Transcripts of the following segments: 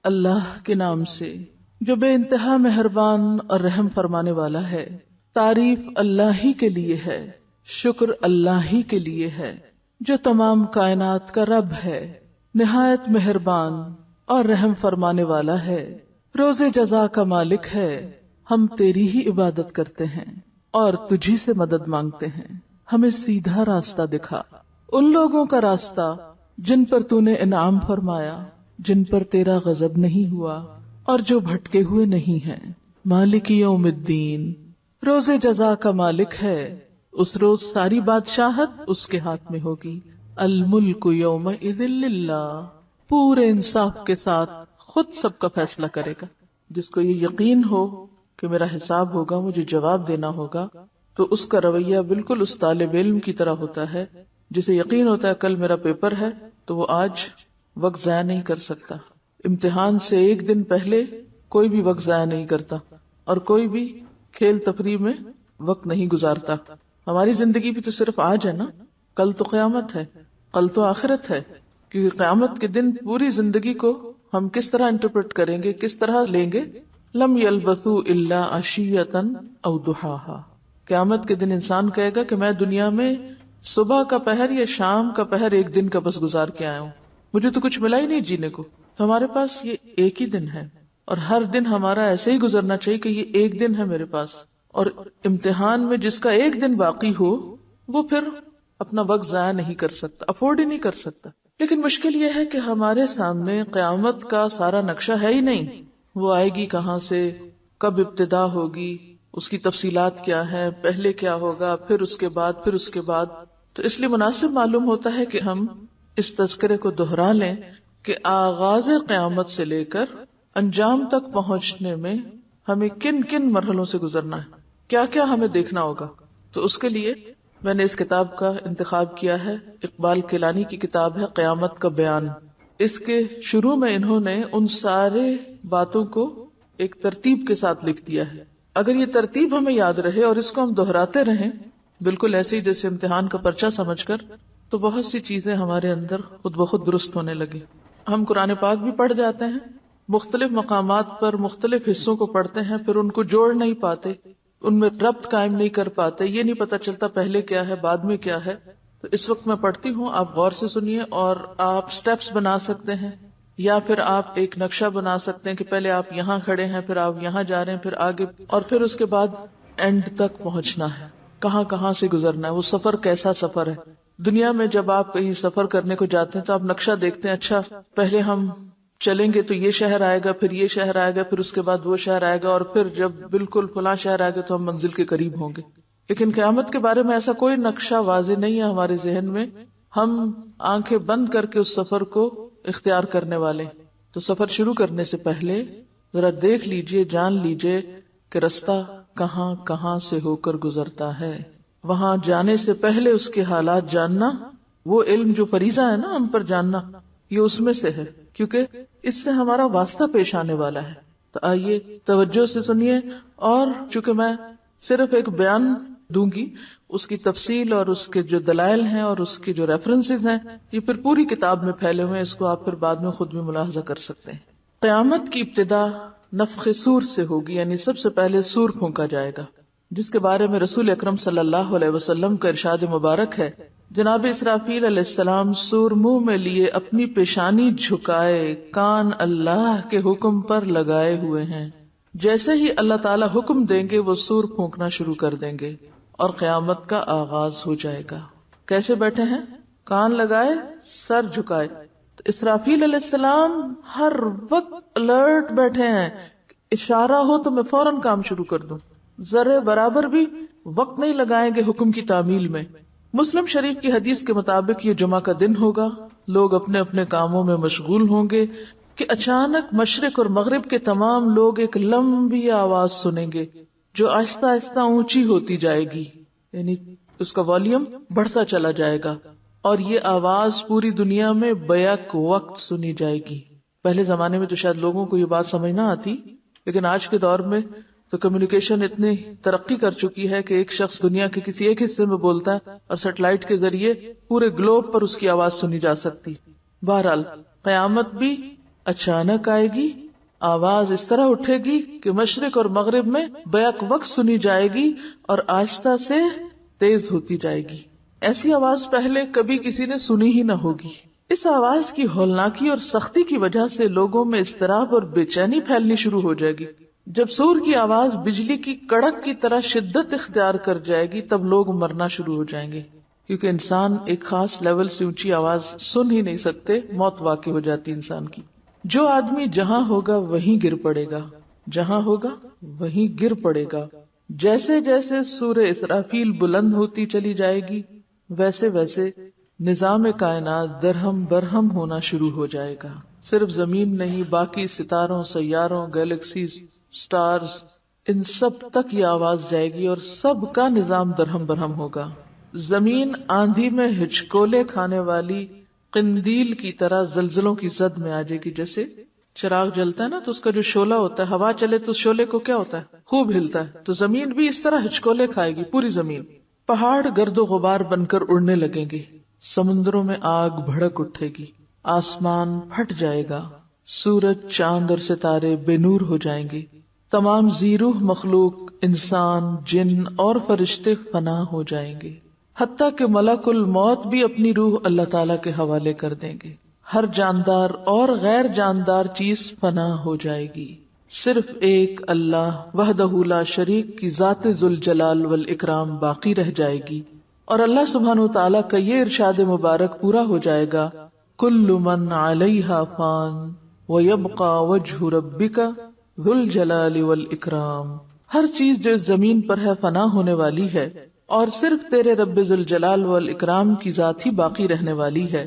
اللہ کے نام سے جو بے انتہا مہربان اور رحم فرمانے والا ہے۔ تعریف اللہ ہی کے لیے ہے، شکر اللہ ہی کے لیے ہے جو تمام کائنات کا رب ہے، نہایت مہربان اور رحم فرمانے والا ہے، روز جزا کا مالک ہے۔ ہم تیری ہی عبادت کرتے ہیں اور تجھی سے مدد مانگتے ہیں، ہمیں سیدھا راستہ دکھا، ان لوگوں کا راستہ جن پر تو نے انعام فرمایا، جن پر تیرا غضب نہیں ہوا اور جو بھٹکے ہوئے نہیں ہیں۔ مالک یوم الدین، روز جزا کا مالک ہے، اس روز ساری بادشاہت اس کے ہاتھ میں ہوگی۔ الملک یومئذ للہ، پورے انصاف کے ساتھ خود سب کا فیصلہ کرے گا۔ جس کو یہ یقین ہو کہ میرا حساب ہوگا، مجھے جواب دینا ہوگا، تو اس کا رویہ بالکل اس طالب علم کی طرح ہوتا ہے جسے یقین ہوتا ہے کل میرا پیپر ہے تو وہ آج وقت ضائع نہیں کر سکتا۔ امتحان سے ایک دن پہلے کوئی بھی وقت ضائع نہیں کرتا اور کوئی بھی کھیل تفریح میں وقت نہیں گزارتا۔ ہماری زندگی بھی تو صرف آج ہے نا، کل تو قیامت ہے، کل تو آخرت ہے، کیونکہ قیامت کے دن پوری زندگی کو ہم کس طرح انٹرپریٹ کریں گے، کس طرح لیں گے۔ لم یلبثوا الا عشیۃ او ضحاھا، قیامت کے دن انسان کہے گا کہ میں دنیا میں صبح کا پہر یا شام کا پہر ایک دن کا بس گزار کے آیا ہوں، مجھے تو کچھ ملا ہی نہیں جینے کو۔ تو ہمارے پاس یہ ایک ہی دن ہے اور ہر دن ہمارا ایسے ہی گزرنا چاہیے کہ یہ ایک دن ہے میرے پاس۔ اور امتحان میں جس کا ایک دن باقی ہو وہ پھر اپنا وقت ضائع نہیں کر سکتا، افورڈ ہی نہیں کر سکتا۔ لیکن مشکل یہ ہے کہ ہمارے سامنے قیامت کا سارا نقشہ ہے ہی نہیں، وہ آئے گی کہاں سے، کب ابتدا ہوگی، اس کی تفصیلات کیا ہے، پہلے کیا ہوگا، پھر اس کے بعد، پھر اس کے بعد۔ تو اس لیے مناسب معلوم ہوتا ہے کہ ہم اس تذکرے کو دہرا لیں کہ آغاز قیامت سے لے کر انجام تک پہنچنے میں ہمیں کن کن مرحلوں سے گزرنا ہے، کیا کیا ہمیں دیکھنا ہوگا۔ تو اس کے لیے میں نے اس کتاب کا انتخاب کیا ہے، اقبال کیلانی کی کتاب ہے قیامت کا بیان۔ اس کے شروع میں انہوں نے ان سارے باتوں کو ایک ترتیب کے ساتھ لکھ دیا ہے۔ اگر یہ ترتیب ہمیں یاد رہے اور اس کو ہم دہراتے رہیں بالکل ایسے ہی جیسے امتحان کا پرچہ سمجھ کر، تو بہت سی چیزیں ہمارے اندر خود بخود درست ہونے لگی۔ ہم قرآن پاک بھی پڑھ جاتے ہیں، مختلف مقامات پر مختلف حصوں کو پڑھتے ہیں، پھر ان کو جوڑ نہیں پاتے، ان میں ربط قائم نہیں کر پاتے، یہ نہیں پتا چلتا پہلے کیا ہے بعد میں کیا ہے۔ تو اس وقت میں پڑھتی ہوں، آپ غور سے سنیے اور آپ سٹیپس بنا سکتے ہیں یا پھر آپ ایک نقشہ بنا سکتے ہیں کہ پہلے آپ یہاں کھڑے ہیں، پھر آپ یہاں جا رہے ہیں، پھر آگے، اور پھر اس کے بعد اینڈ تک پہنچنا ہے، کہاں کہاں سے گزرنا ہے، وہ سفر کیسا سفر ہے۔ دنیا میں جب آپ کہیں سفر کرنے کو جاتے ہیں تو آپ نقشہ دیکھتے ہیں، اچھا پہلے ہم چلیں گے تو یہ شہر آئے گا، پھر یہ شہر آئے گا، پھر اس کے بعد وہ شہر آئے گا، اور پھر جب بالکل فلاں شہر آئے گا تو ہم منزل کے قریب ہوں گے۔ لیکن قیامت کے بارے میں ایسا کوئی نقشہ واضح نہیں ہے ہمارے ذہن میں، ہم آنکھیں بند کر کے اس سفر کو اختیار کرنے والے۔ تو سفر شروع کرنے سے پہلے ذرا دیکھ لیجئے، جان لیجئے کہ رستہ کہاں کہاں سے ہو کر گزرتا ہے۔ وہاں جانے سے پہلے اس کے حالات جاننا، وہ علم جو فریضہ ہے نا ہم پر جاننا، یہ اس میں سے ہے، کیونکہ اس سے ہمارا واسطہ پیش آنے والا ہے۔ تو آئیے توجہ سے سنیے، اور چونکہ میں صرف ایک بیان دوں گی، اس کی تفصیل اور اس کے جو دلائل ہیں اور اس کے جو ریفرنسز ہیں یہ پھر پوری کتاب میں پھیلے ہوئے ہیں، اس کو آپ پھر بعد میں خود بھی ملاحظہ کر سکتے ہیں۔ قیامت کی ابتدا نفخ صور سے ہوگی، یعنی سب سے پہلے صور پھونکا جائے گا، جس کے بارے میں رسول اکرم صلی اللہ علیہ وسلم کا ارشاد مبارک ہے، جناب اسرافیل علیہ السلام سور منہ میں لیے اپنی پیشانی جھکائے، کان اللہ کے حکم پر لگائے ہوئے ہیں، جیسے ہی اللہ تعالی حکم دیں گے وہ سور پھونکنا شروع کر دیں گے اور قیامت کا آغاز ہو جائے گا۔ کیسے بیٹھے ہیں؟ کان لگائے، سر جھکائے۔ تو اسرافیل علیہ السلام ہر وقت الرٹ بیٹھے ہیں، اشارہ ہو تو میں فوراً کام شروع کر دوں، ذرے برابر بھی وقت نہیں لگائیں گے حکم کی تعمیل میں۔ مسلم شریف کی حدیث کے مطابق یہ جمعہ کا دن ہوگا، لوگ اپنے اپنے کاموں میں مشغول ہوں گے کہ اچانک مشرق اور مغرب کے تمام لوگ ایک لمبی آواز سنیں گے جو آہستہ آہستہ اونچی ہوتی جائے گی، یعنی اس کا والیوم بڑھتا چلا جائے گا، اور یہ آواز پوری دنیا میں بیک وقت سنی جائے گی۔ پہلے زمانے میں تو شاید لوگوں کو یہ بات سمجھ نہ آتی، لیکن آج کے دور میں تو کمیونیکیشن اتنی ترقی کر چکی ہے کہ ایک شخص دنیا کے کسی ایک حصے میں بولتا ہے اور سیٹلائٹ کے ذریعے پورے گلوب پر اس کی آواز سنی جا سکتی۔ بہرحال قیامت بھی اچانک آئے گی، آواز اس طرح اٹھے گی کہ مشرق اور مغرب میں بیک وقت سنی جائے گی اور آہستہ سے تیز ہوتی جائے گی. ایسی آواز پہلے کبھی کسی نے سنی ہی نہ ہوگی. اس آواز کی ہولناکی اور سختی کی وجہ سے لوگوں میں اضطراب اور بے چینی پھیلنی شروع ہو جائے گی. جب سور کی آواز بجلی کی کڑک کی طرح شدت اختیار کر جائے گی تب لوگ مرنا شروع ہو جائیں گے، کیونکہ انسان ایک خاص لیول سے اونچی آواز سن ہی نہیں سکتے، موت واقع ہو جاتی انسان کی. جو آدمی جہاں ہوگا وہیں گر پڑے گا، جہاں ہوگا وہیں گر پڑے گا. جیسے جیسے سورہ اسرافیل بلند ہوتی چلی جائے گی ویسے ویسے نظام کائنات درہم برہم ہونا شروع ہو جائے گا. صرف زمین نہیں، باقی ستاروں، سیاروں، گیلیکسیز، سٹارز، ان سب تک یہ آواز جائے گی اور سب کا نظام درہم برہم ہوگا. زمین آندھی میں ہچکولے کھانے والی قندیل کی طرح زلزلوں کی زد میں آ جائے گی. جیسے چراغ جلتا ہے نا تو اس کا جو شعلہ ہوتا ہے، ہوا چلے تو شعلے کو کیا ہوتا ہے، خوب ہلتا ہے. تو زمین بھی اس طرح ہچکولے کھائے گی، پوری زمین. پہاڑ گرد و غبار بن کر اڑنے لگیں گے، سمندروں میں آگ بھڑک اٹھے گی، آسمان پھٹ جائے گا، سورج، چاند اور ستارے بے نور ہو جائیں گے، تمام ذی روح مخلوق، انسان، جن اور فرشتے فنا ہو جائیں گے، حتیٰ کہ ملک الموت بھی اپنی روح اللہ تعالیٰ کے حوالے کر دیں گے. ہر جاندار اور غیر جاندار چیز فنا ہو جائے گی. صرف ایک اللہ وحدہ لا شریک کی ذات ذوالجلال والاکرام باقی رہ جائے گی. اور اللہ سبحانہ وتعالیٰ کا یہ ارشاد مبارک پورا ہو جائے گا، کل من علیہا فان ویبقى وجہ ربک ذو الجلال والاکرام. ہر چیز جو اس زمین پر ہے فنا ہونے والی ہے اور صرف تیرے رب ذوالجلال والاکرام کی ذات ہی باقی رہنے والی ہے.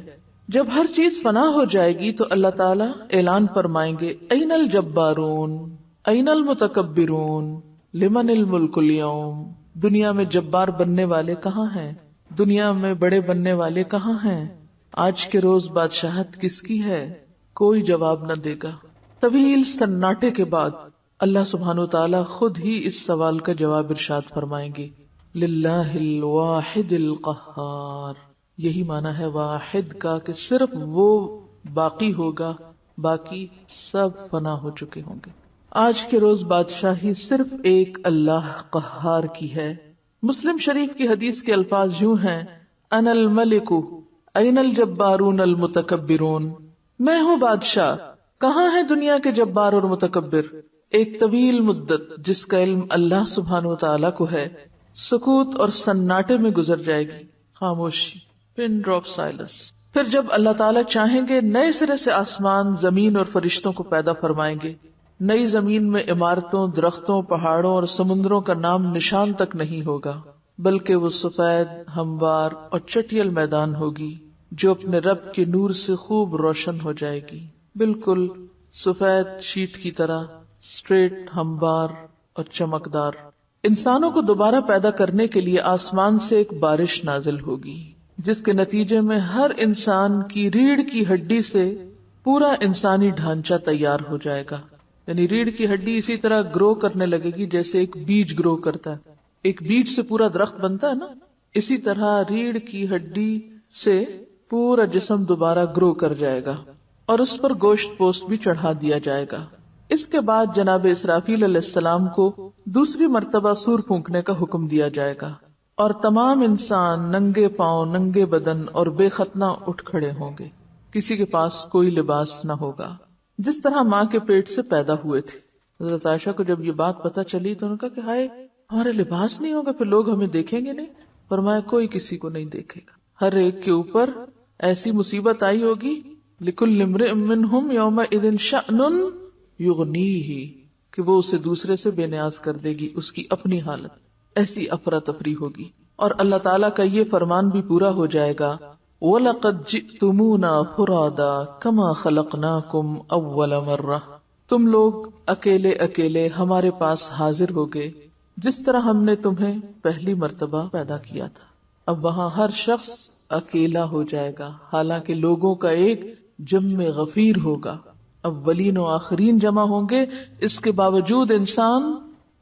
جب ہر چیز فنا ہو جائے گی تو اللہ تعالیٰ اعلان فرمائیں گے، این الجبارون این المتکبرون لمن الملک اليوم. دنیا میں جبار بننے والے کہاں ہیں؟ دنیا میں بڑے بننے والے کہاں ہیں؟ آج کے روز بادشاہت کس کی ہے؟ کوئی جواب نہ دے گا. طویل سناٹے کے بعد اللہ سبحانہ وتعالی خود ہی اس سوال کا جواب ارشاد فرمائیں گے، للہ الواحد القہار. یہی معنی ہے واحد کا کہ صرف وہ باقی ہوگا، باقی سب فنا ہو چکے ہوں گے. آج کے روز بادشاہی صرف ایک اللہ قہار کی ہے. مسلم شریف کی حدیث کے الفاظ یوں ہیں، انا الملک این الجبارون المتکبرون. میں ہوں بادشاہ، کہاں ہے دنیا کے جبار اور متکبر؟ ایک طویل مدت جس کا علم اللہ سبحانہ وتعالی کو ہے سکوت اور سناٹے میں گزر جائے گی، خاموشی، پن ڈراپ سائلنس. پھر جب اللہ تعالیٰ چاہیں گے نئے سرے سے آسمان، زمین اور فرشتوں کو پیدا فرمائیں گے. نئی زمین میں عمارتوں، درختوں، پہاڑوں اور سمندروں کا نام نشان تک نہیں ہوگا، بلکہ وہ سفید، ہموار اور چٹیل میدان ہوگی جو اپنے رب کے نور سے خوب روشن ہو جائے گی، بالکل سفید شیٹ کی طرح، اسٹریٹ، ہموار اور چمکدار. انسانوں کو دوبارہ پیدا کرنے کے لیے آسمان سے ایک بارش نازل ہوگی جس کے نتیجے میں ہر انسان کی ریڑھ کی ہڈی سے پورا انسانی ڈھانچہ تیار ہو جائے گا. یعنی ریڑھ کی ہڈی اسی طرح گرو کرنے لگے گی جیسے ایک بیج گرو کرتا ہے. ایک بیج سے پورا درخت بنتا ہے نا، اسی طرح ریڑھ کی ہڈی سے پورا جسم دوبارہ گرو کر جائے گا اور اس پر گوشت پوست بھی چڑھا دیا جائے گا. اس کے بعد جناب اسرافیل علیہ السلام کو دوسری مرتبہ سور پھونکنے کا حکم دیا جائے گا اور تمام انسان ننگے پاؤں، ننگے بدن اور بے ختنہ اٹھ کھڑے ہوں گے. کسی کے پاس کوئی لباس نہ ہوگا، جس طرح ماں کے پیٹ سے پیدا ہوئے تھے. حضرت عائشہ کو جب یہ بات پتہ چلی تو انہوں نے کہا کہ ہائے، ہمارے لباس نہیں ہوگا، پھر لوگ ہمیں دیکھیں گے نہیں. فرمایا کوئی کسی کو نہیں دیکھے گا، ہر ایک کے اوپر ایسی مصیبت آئی ہوگی، لِكُلِّ امْرِئٍ مِّنْهُمْ يَوْمَئِذٍ شَأْنٌ يُغْنِيهِ، کہ وہ اسے دوسرے سے بے نیاز کر دے گی، اس کی اپنی حالت ایسی افراتفری ہوگی. اور اللہ تعالیٰ کا یہ فرمان بھی پورا ہو جائے گا، وَلَقَدْ جِئْتُمُونَا فُرَادَىٰ كَمَا خَلَقْنَاكُمْ أَوَّلَ مَرَّةٍ. تم لوگ اکیلے اکیلے ہمارے پاس حاضر ہوگے جس طرح ہم نے تمہیں پہلی مرتبہ پیدا کیا تھا. اب وہاں ہر شخص اکیلا ہو جائے گا، حالانکہ لوگوں کا ایک جمع غفیر ہوگا. اولین و آخرین جمع ہوں گے، اس کے باوجود انسان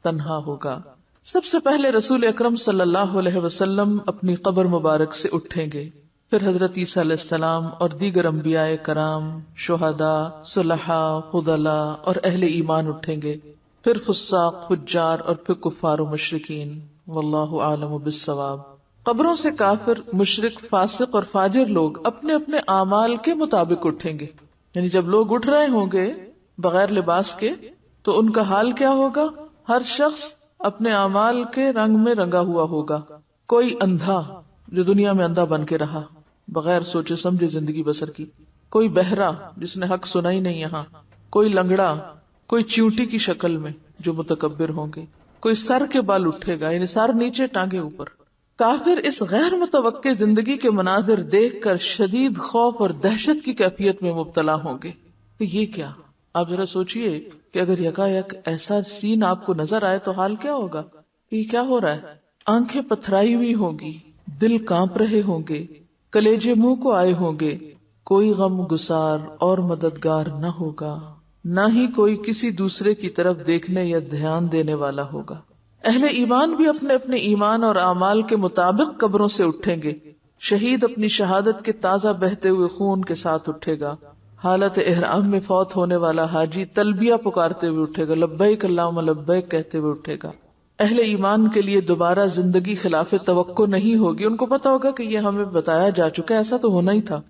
تنہا ہوگا. سب سے پہلے رسول اکرم صلی اللہ علیہ وسلم اپنی قبر مبارک سے اٹھیں گے. پھر حضرت عیسیٰ علیہ السلام اور دیگر انبیاء کرام، شہداء، صلحاء، فضلاء اور اہل ایمان اٹھیں گے، پھر فساق، فجار اور پھر کفار و مشرکین، واللہ عالم بالصواب۔ قبروں سے کافر، مشرک، فاسق اور فاجر لوگ اپنے اپنے اعمال کے مطابق اٹھیں گے، یعنی جب لوگ اٹھ رہے ہوں گے بغیر لباس کے تو ان کا حال کیا ہوگا؟ ہر شخص اپنے اعمال کے رنگ میں رنگا ہوا ہوگا۔ کوئی اندھا جو دنیا میں اندھا بن کے رہا، بغیر سوچے سمجھے زندگی بسر کی، کوئی بہرا جس نے حق سنا ہی نہیں یہاں، کوئی لنگڑا، کوئی چیونٹی کی شکل میں جو متکبر ہوں گے، کوئی سر کے بال اٹھے گا، یعنی سر نیچے ٹانگے اوپر۔ کافر اس غیر متوقع زندگی کے مناظر دیکھ کر شدید خوف اور دہشت کی کیفیت میں مبتلا ہوں گے کہ یہ کیا؟ آپ ذرا سوچئے کہ اگر یکایک ایسا سین آپ کو نظر آئے تو حال کیا ہوگا؟ یہ کیا ہو رہا ہے؟ آنکھیں پتھرائی ہوئی ہوں گی، دل کانپ رہے ہوں گے، کلیجے منہ کو آئے ہوں گے، کوئی غم گسار اور مددگار نہ ہوگا، نہ ہی کوئی کسی دوسرے کی طرف دیکھنے یا دھیان دینے والا ہوگا۔ اہل ایمان بھی اپنے اپنے ایمان اور اعمال کے مطابق قبروں سے اٹھیں گے۔ شہید اپنی شہادت کے تازہ بہتے ہوئے خون کے ساتھ اٹھے گا۔ حالت احرام میں فوت ہونے والا حاجی تلبیہ پکارتے ہوئے اٹھے گا، لبیک اللہم لبیک کہتے ہوئے اٹھے گا۔ اہل ایمان کے لیے دوبارہ زندگی خلاف توقع نہیں ہوگی، ان کو پتا ہوگا کہ یہ ہمیں بتایا جا چکا ہے، ایسا تو ہونا ہی تھا،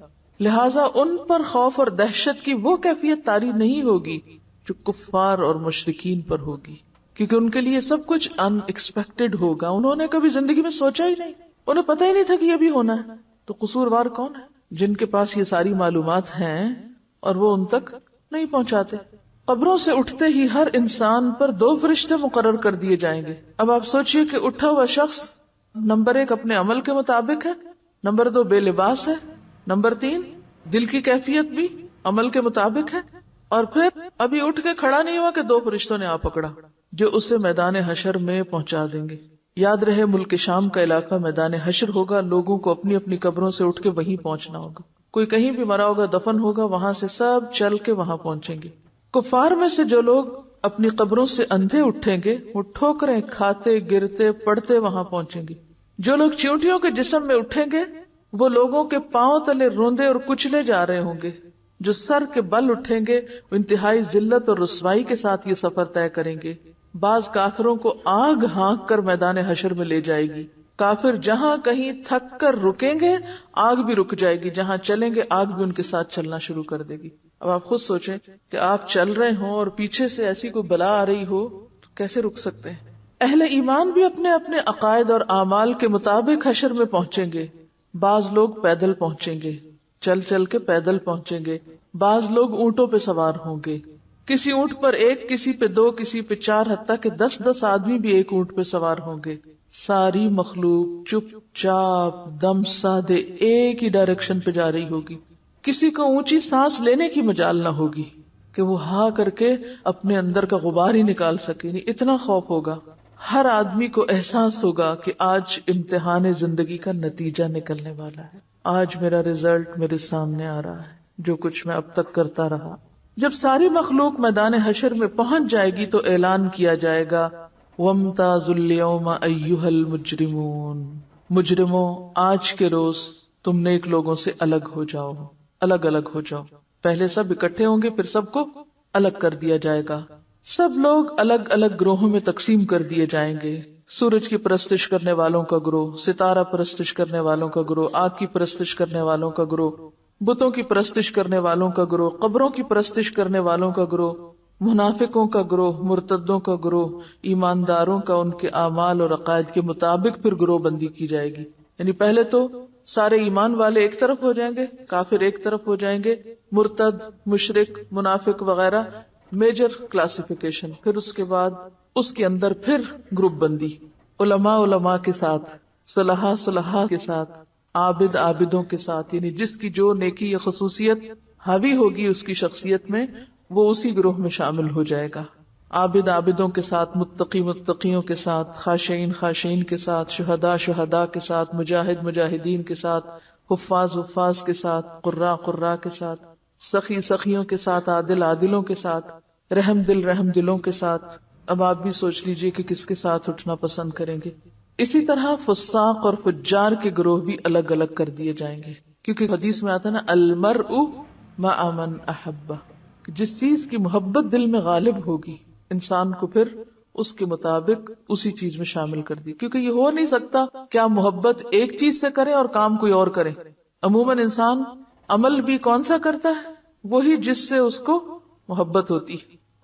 لہٰذا ان پر خوف اور دہشت کی وہ کیفیت طاری نہیں ہوگی جو کفار اور مشرکین پر ہوگی، کیونکہ ان کے لیے سب کچھ ان ایکسپیکٹڈ ہوگا، انہوں نے کبھی زندگی میں سوچا ہی نہیں، انہیں پتہ ہی نہیں تھا کہ یہ بھی ہونا ہے۔ تو قصوروار کون ہے؟ جن کے پاس یہ ساری معلومات ہیں اور وہ ان تک نہیں پہنچاتے۔ قبروں سے اٹھتے ہی ہر انسان پر 2 فرشتے مقرر کر دیے جائیں گے۔ اب آپ سوچئے کہ اٹھا ہوا شخص نمبر 1 اپنے عمل کے مطابق ہے، نمبر 2 بے لباس ہے، نمبر 3 دل کی کیفیت بھی عمل کے مطابق ہے، اور پھر ابھی اٹھ کے کھڑا نہیں ہوا کہ 2 فرشتوں نے آ پکڑا جو اسے میدان حشر میں پہنچا دیں گے۔ یاد رہے ملک شام کا علاقہ میدان حشر ہوگا، لوگوں کو اپنی اپنی قبروں سے اٹھ کے وہیں پہنچنا ہوگا، کوئی کہیں بھی مرا ہوگا دفن ہوگا، وہاں سے سب چل کے وہاں پہنچیں گے۔ کفار میں سے جو لوگ اپنی قبروں سے اندھے اٹھیں گے وہ ٹھوکریں کھاتے گرتے پڑتے وہاں پہنچیں گے۔ جو لوگ چیونٹیوں کے جسم میں اٹھیں گے وہ لوگوں کے پاؤں تلے روندے اور کچلے جا رہے ہوں گے۔ جو سر کے بل اٹھیں گے وہ انتہائی ذلت اور رسوائی کے ساتھ یہ سفر طے کریں گے۔ بعض کافروں کو آگ ہانک کر میدان حشر میں لے جائے گی۔ کافر جہاں کہیں تھک کر رکیں گے آگ بھی رک جائے گی، جہاں چلیں گے آگ بھی ان کے ساتھ چلنا شروع کر دے گی۔ اب آپ خود سوچیں کہ آپ چل رہے ہوں اور پیچھے سے ایسی کوئی بلا آ رہی ہو تو کیسے رک سکتے ہیں؟ اہل ایمان بھی اپنے اپنے عقائد اور اعمال کے مطابق حشر میں پہنچیں گے۔ بعض لوگ پیدل پہنچیں گے، چل چل کے پیدل پہنچیں گے، بعض لوگ اونٹوں پہ سوار ہوں گے، کسی اونٹ پر 1، کسی پہ 2، کسی پہ 4، حتیٰ کہ 10 آدمی بھی ایک اونٹ پہ سوار ہوں گے۔ ساری مخلوق چپ چاپ دم سادے ایک ہی ڈائریکشن پہ جا رہی ہوگی، کسی کو اونچی سانس لینے کی مجال نہ ہوگی کہ وہ ہا کر کے اپنے اندر کا غبار ہی نکال سکے، نہیں اتنا خوف ہوگا۔ ہر آدمی کو احساس ہوگا کہ آج امتحان زندگی کا نتیجہ نکلنے والا ہے، آج میرا رزلٹ میرے سامنے آ رہا ہے، جو کچھ میں اب تک کرتا رہا۔ جب ساری مخلوق میدان حشر میں پہنچ جائے گی تو اعلان کیا جائے گا وَامْتَازُوا الْيَوْمَ أَيُّهَا الْمُجْرِمُونَ، مجرموں آج کے روز تم نیک لوگوں سے الگ ہو جاؤ، الگ الگ ہو جاؤ۔ پہلے سب اکٹھے ہوں گے پھر سب کو الگ کر دیا جائے گا۔ سب لوگ الگ الگ گروہوں میں تقسیم کر دیے جائیں گے۔ سورج کی پرستش کرنے والوں کا گروہ، ستارہ پرستش کرنے والوں کا گروہ، آگ کی پرستش کرنے والوں کا گروہ، بتوں کی پرستش کرنے والوں کا گروہ، قبروں کی پرستش کرنے والوں کا گروہ، منافقوں کا گروہ، مرتدوں کا گروہ، ایمانداروں کا ان کے اعمال اور عقائد کے مطابق پھر گروہ بندی کی جائے گی۔ یعنی پہلے تو سارے ایمان والے ایک طرف ہو جائیں گے، کافر ایک طرف ہو جائیں گے، مرتد، مشرک، منافق وغیرہ میجر کلاسیفیکیشن، پھر اس کے بعد اس کے اندر پھر گروپ بندی، علماء علماء کے ساتھ، صلحاء صلحاء کے ساتھ، عابد عابدوں کے ساتھ، یعنی جس کی جو نیکی یا خصوصیت حاوی ہوگی اس کی شخصیت میں وہ اسی گروہ میں شامل ہو جائے گا۔ عابد عابدوں کے ساتھ، متقی متقیوں کے ساتھ، خاشعین خاشعین کے ساتھ، شہداء شہداء کے ساتھ، مجاہد مجاہدین کے ساتھ، حفاظ حفاظ کے ساتھ، قراء قراء کے ساتھ، سخی سخیوں کے ساتھ، عادل عادلوں کے ساتھ، رحم دلوں کے ساتھ۔ اب آپ بھی سوچ لیجئے کہ کس کے ساتھ اٹھنا پسند کریں گے۔ اسی طرح فساق اور فجار کے گروہ بھی الگ الگ کر دیے جائیں گے۔ کیونکہ حدیث میں آتا ہے نا المرء مع من احب، جس چیز کی محبت دل میں غالب ہوگی انسان کو پھر اس کے مطابق اسی چیز میں شامل کر دی، کیونکہ یہ ہو نہیں سکتا کہ آپ محبت ایک چیز سے کریں اور کام کوئی اور کریں۔ عموماً انسان عمل بھی کون سا کرتا ہے؟ وہی جس سے اس کو محبت ہوتی۔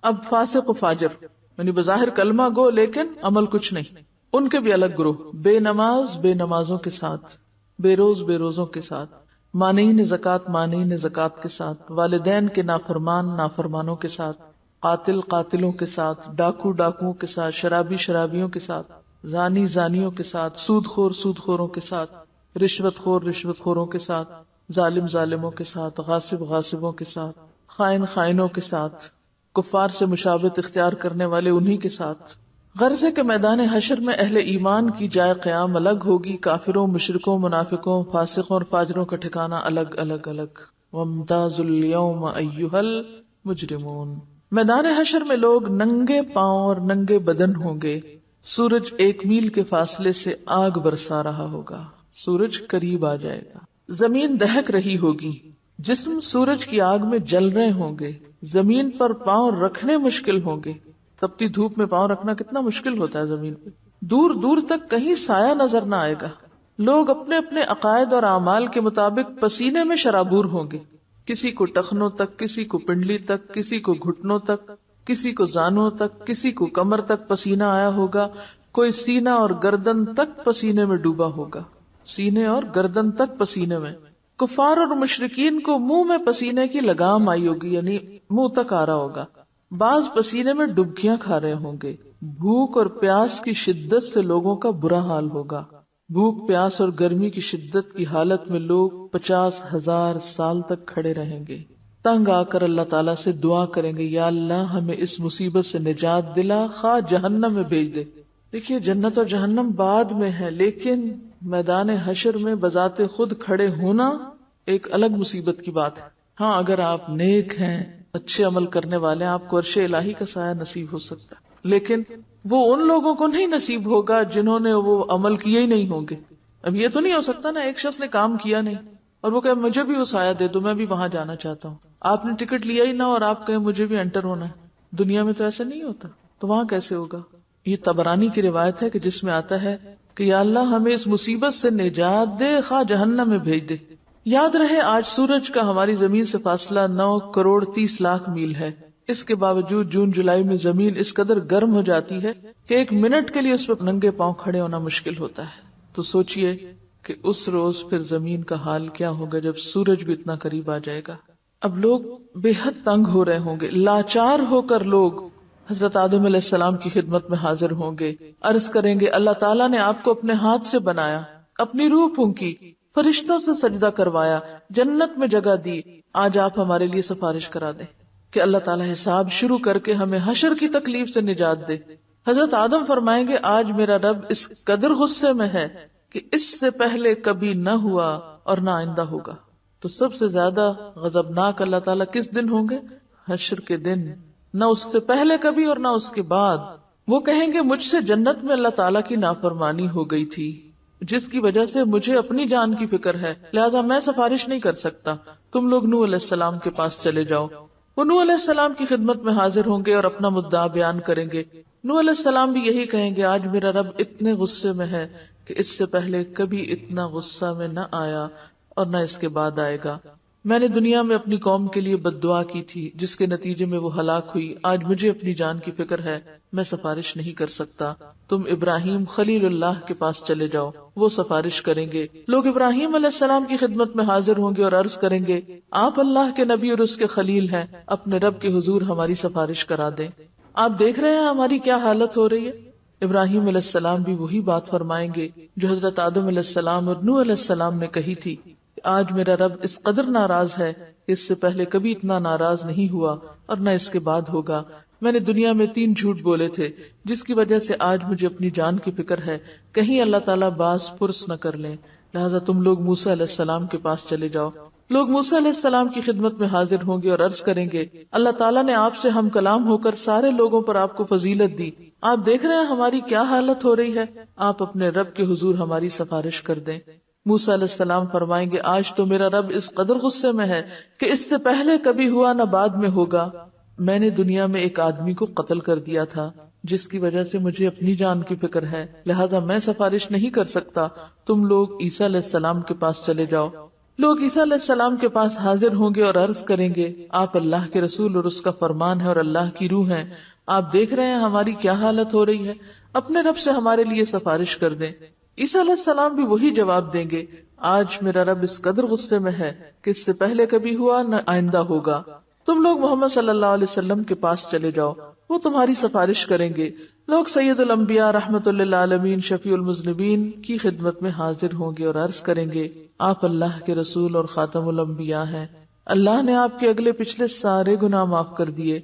اب فاسق و فاجر یعنی بظاہر کلمہ گو لیکن عمل کچھ نہیں، ان کے بھی الگ گروہ، بے نماز بے نمازوں کے ساتھ، بے روز بے روزوں کے ساتھ، مانعین زکوٰۃ مانعین زکوٰۃ کے ساتھ، والدین کے نافرمان نافرمانوں کے ساتھ، قاتل قاتلوں کے ساتھ، ڈاکو ڈاکوؤں کے ساتھ، شرابی شرابیوں کے ساتھ، زانی زانیوں کے ساتھ، سود خور سود خوروں کے ساتھ، رشوت خور رشوت خوروں کے ساتھ، ظالم ظالموں کے ساتھ، غاصب غاصبوں کے ساتھ، خائن خائنوں کے ساتھ، کفار سے مشابہت اختیار کرنے والے انہی کے ساتھ۔ غرض ہے کہ میدان حشر میں اہل ایمان کی جائے قیام الگ ہوگی، کافروں مشرکوں منافقوں فاسقوں اور فاجروں کا ٹھکانہ الگ الگ الگ۔ وامتازوا اليوم ایھا المجرمون۔ میدان حشر میں لوگ ننگے پاؤں اور ننگے بدن ہوں گے، سورج 1 میل کے فاصلے سے آگ برسا رہا ہوگا، سورج قریب آ جائے گا، زمین دہک رہی ہوگی، جسم سورج کی آگ میں جل رہے ہوں گے، زمین پر پاؤں رکھنے مشکل ہوں گے، تپتی دھوپ میں پاؤں رکھنا کتنا مشکل ہوتا ہے زمین پہ، دور دور تک کہیں سایہ نظر نہ آئے گا، لوگ اپنے اپنے عقائد اور اعمال کے مطابق پسینے میں شرابور ہوں گے، کسی کو ٹخنوں تک، کسی کو پنڈلی تک، کسی کو گھٹنوں تک، کسی کو زانوں تک، کسی کو کمر تک پسینہ آیا ہوگا، کوئی سینہ اور گردن تک پسینے میں ڈوبا ہوگا، سینے اور گردن تک پسینے میں۔ کفار اور مشرکین کو منہ میں پسینے کی لگام آئی ہوگی، یعنی منہ تک آ رہا ہوگا، بعض پسینے میں ڈبکیاں کھا رہے ہوں گے، بھوک اور پیاس کی شدت سے لوگوں کا برا حال ہوگا، بھوک پیاس اور گرمی کی شدت کی حالت میں لوگ 50,000 سال تک کھڑے رہیں گے، تنگ آ کر اللہ تعالیٰ سے دعا کریں گے، یا اللہ ہمیں اس مصیبت سے نجات دلا، خواہ جہنم میں بھیج دے۔ دیکھیے جنت اور جہنم بعد میں ہے، لیکن میدان حشر میں بذات خود کھڑے ہونا ایک الگ مصیبت کی بات ہے۔ ہاں اگر آپ نیک ہیں، اچھے عمل کرنے والے ہیں، آپ کو عرش الہی کا سایہ نصیب ہو سکتا ہے، لیکن وہ ان لوگوں کو نہیں نصیب ہوگا جنہوں نے وہ عمل کیے ہی نہیں ہوں گے۔ اب یہ تو نہیں ہو سکتا نا ایک شخص نے کام کیا نہیں اور وہ کہے مجھے بھی وہ سایہ دے دو، میں بھی وہاں جانا چاہتا ہوں، آپ نے ٹکٹ لیا ہی نہ اور آپ کہیں مجھے بھی انٹر ہونا ہے، دنیا میں تو ایسا نہیں ہوتا، تو وہاں کیسے ہوگا؟ یہ طبرانی کی روایت ہے کہ جس میں آتا ہے کہ یا اللہ ہمیں اس مصیبت سے نجات دے، خواہ جہنم میں بھیج دے۔ یاد رہے آج سورج کا ہماری زمین سے فاصلہ 9,30,00,000 میل ہے، اس کے باوجود جون جولائی میں زمین اس قدر گرم ہو جاتی ہے کہ 1 منٹ کے لیے اس پر ننگے پاؤں کھڑے ہونا مشکل ہوتا ہے، تو سوچئے کہ اس روز پھر زمین کا حال کیا ہوگا جب سورج بھی اتنا قریب آ جائے گا۔ اب لوگ بے حد تنگ ہو رہے ہوں گے، لاچار ہو کر لوگ حضرت آدم علیہ السلام کی خدمت میں حاضر ہوں گے، عرض کریں گے اللہ تعالیٰ نے آپ کو اپنے ہاتھ سے بنایا، اپنی روح پھونکی، فرشتوں سے سجدہ کروایا، جنت میں جگہ دی، آج آپ ہمارے لیے سفارش کرا دیں کہ اللہ تعالیٰ حساب شروع کر کے ہمیں حشر کی تکلیف سے نجات دے۔ حضرت آدم فرمائیں گے آج میرا رب اس قدر غصے میں ہے کہ اس سے پہلے کبھی نہ ہوا اور نہ آئندہ ہوگا۔ تو سب سے زیادہ غضبناک اللہ تعالیٰ کس دن ہوں گے؟ حشر کے دن، نہ اس سے پہلے کبھی اور نہ اس کے بعد۔ وہ کہیں گے مجھ سے جنت میں اللہ تعالیٰ کی نافرمانی ہو گئی تھی، جس کی وجہ سے مجھے اپنی جان کی فکر ہے، لہذا میں سفارش نہیں کر سکتا، تم لوگ نوح علیہ السلام کے پاس چلے جاؤ۔ وہ نوح علیہ السلام کی خدمت میں حاضر ہوں گے اور اپنا مدعا بیان کریں گے۔ نوح علیہ السلام بھی یہی کہیں گے آج میرا رب اتنے غصے میں ہے کہ اس سے پہلے کبھی اتنا غصہ میں نہ آیا اور نہ اس کے بعد آئے گا۔ میں نے دنیا میں اپنی قوم کے لیے بد دعا کی تھی جس کے نتیجے میں وہ ہلاک ہوئی، آج مجھے اپنی جان کی فکر ہے، میں سفارش نہیں کر سکتا، تم ابراہیم خلیل اللہ کے پاس چلے جاؤ، وہ سفارش کریں گے۔ لوگ ابراہیم علیہ السلام کی خدمت میں حاضر ہوں گے اور عرض کریں گے آپ اللہ کے نبی اور اس کے خلیل ہیں، اپنے رب کے حضور ہماری سفارش کرا دیں۔ آپ دیکھ رہے ہیں ہماری کیا حالت ہو رہی ہے۔ ابراہیم علیہ السلام بھی وہی بات فرمائیں گے جو حضرت آدم علیہ السلام اور نوح علیہ السلام نے کہی تھی، آج میرا رب اس قدر ناراض ہے، اس سے پہلے کبھی اتنا ناراض نہیں ہوا اور نہ اس کے بعد ہوگا۔ میں نے دنیا میں 3 جھوٹ بولے تھے جس کی وجہ سے آج مجھے اپنی جان کی فکر ہے، کہیں اللہ تعالیٰ باز پرس نہ کر لیں، لہٰذا تم لوگ موسیٰ علیہ السلام کے پاس چلے جاؤ۔ لوگ موسیٰ علیہ السلام کی خدمت میں حاضر ہوں گے اور عرض کریں گے اللہ تعالیٰ نے آپ سے ہم کلام ہو کر سارے لوگوں پر آپ کو فضیلت دی، آپ دیکھ رہے ہیں ہماری کیا حالت ہو رہی ہے، آپ اپنے رب کے حضور ہماری سفارش کر دیں۔ موسیٰ علیہ السلام فرمائیں گے آج تو میرا رب اس قدر غصے میں ہے کہ اس سے پہلے کبھی ہوا نہ بعد میں ہوگا. میں نے دنیا میں ایک آدمی کو قتل کر دیا تھا جس کی وجہ سے مجھے اپنی جان کی فکر ہے، لہٰذا میں سفارش نہیں کر سکتا. تم لوگ عیسیٰ علیہ السلام کے پاس چلے جاؤ. لوگ عیسیٰ علیہ السلام کے پاس حاضر ہوں گے اور عرض کریں گے آپ اللہ کے رسول اور اس کا فرمان ہے اور اللہ کی روح ہیں. آپ دیکھ رہے ہیں ہماری کیا حالت ہو رہی ہے، اپنے رب سے ہمارے لیے سفارش کر دیں. عیسیٰ علیہ السلام بھی وہی جواب دیں گے آج میرا رب اس قدر غصے میں ہے کہ اس سے پہلے کبھی ہوا نہ آئندہ ہوگا. تم لوگ محمد صلی اللہ علیہ وسلم کے پاس چلے جاؤ، وہ تمہاری سفارش کریں گے. لوگ سید الانبیاء رحمت للعالمین شفیع المذنبین کی خدمت میں حاضر ہوں گے اور عرض کریں گے آپ اللہ کے رسول اور خاتم الانبیاء ہیں، اللہ نے آپ کے اگلے پچھلے سارے گناہ معاف کر دیے.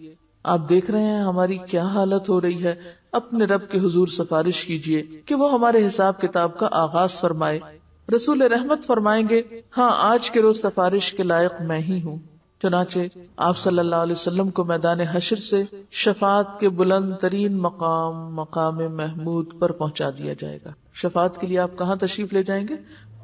آپ دیکھ رہے ہیں ہماری کیا حالت ہو رہی ہے، اپنے رب کے حضور سفارش کیجئے کہ وہ ہمارے حساب کتاب کا آغاز فرمائے. رسول رحمت فرمائیں گے ہاں آج کے روز سفارش کے لائق میں ہی ہوں. چنانچہ آپ صلی اللہ علیہ وسلم کو میدان حشر سے شفاعت کے بلند ترین مقام محمود پر پہنچا دیا جائے گا. شفاعت کے لیے آپ کہاں تشریف لے جائیں گے؟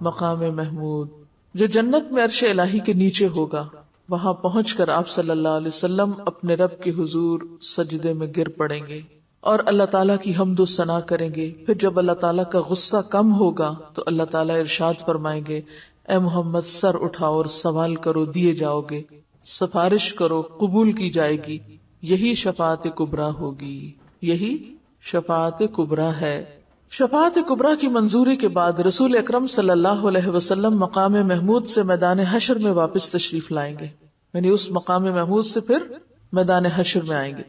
مقام محمود جو جنت میں عرش الہی کے نیچے ہوگا. وہاں پہنچ کر آپ صلی اللہ علیہ وسلم اپنے رب کے حضور سجدے میں گر پڑیں گے اور اللہ تعالیٰ کی حمد و ثنا کریں گے. پھر جب اللہ تعالیٰ کا غصہ کم ہوگا تو اللہ تعالیٰ ارشاد فرمائیں گے اے محمد سر اٹھاؤ اور سوال کرو دیے جاؤ گے، سفارش کرو قبول کی جائے گی. یہی شفاعت کبریٰ ہوگی، یہی شفاعت کبریٰ ہے. شفاعت کبریٰ کی منظوری کے بعد رسول اکرم صلی اللہ علیہ وسلم مقام محمود سے میدان حشر میں واپس تشریف لائیں گے، یعنی اس مقام محمود سے پھر میدان حشر میں آئیں گے.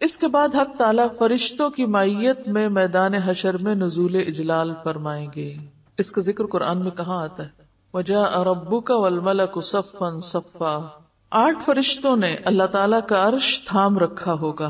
اس کے بعد حق تعالیٰ فرشتوں کی معیت میں میدان حشر میں نزول اجلال فرمائیں گے. اس کا ذکر قرآن میں کہاں آتا ہے؟ وَجَاءَ رَبُّكَ وَالْمَلَكُ صَفًّا صَفًّا. 8 فرشتوں نے اللہ تعالیٰ کا عرش تھام رکھا ہوگا،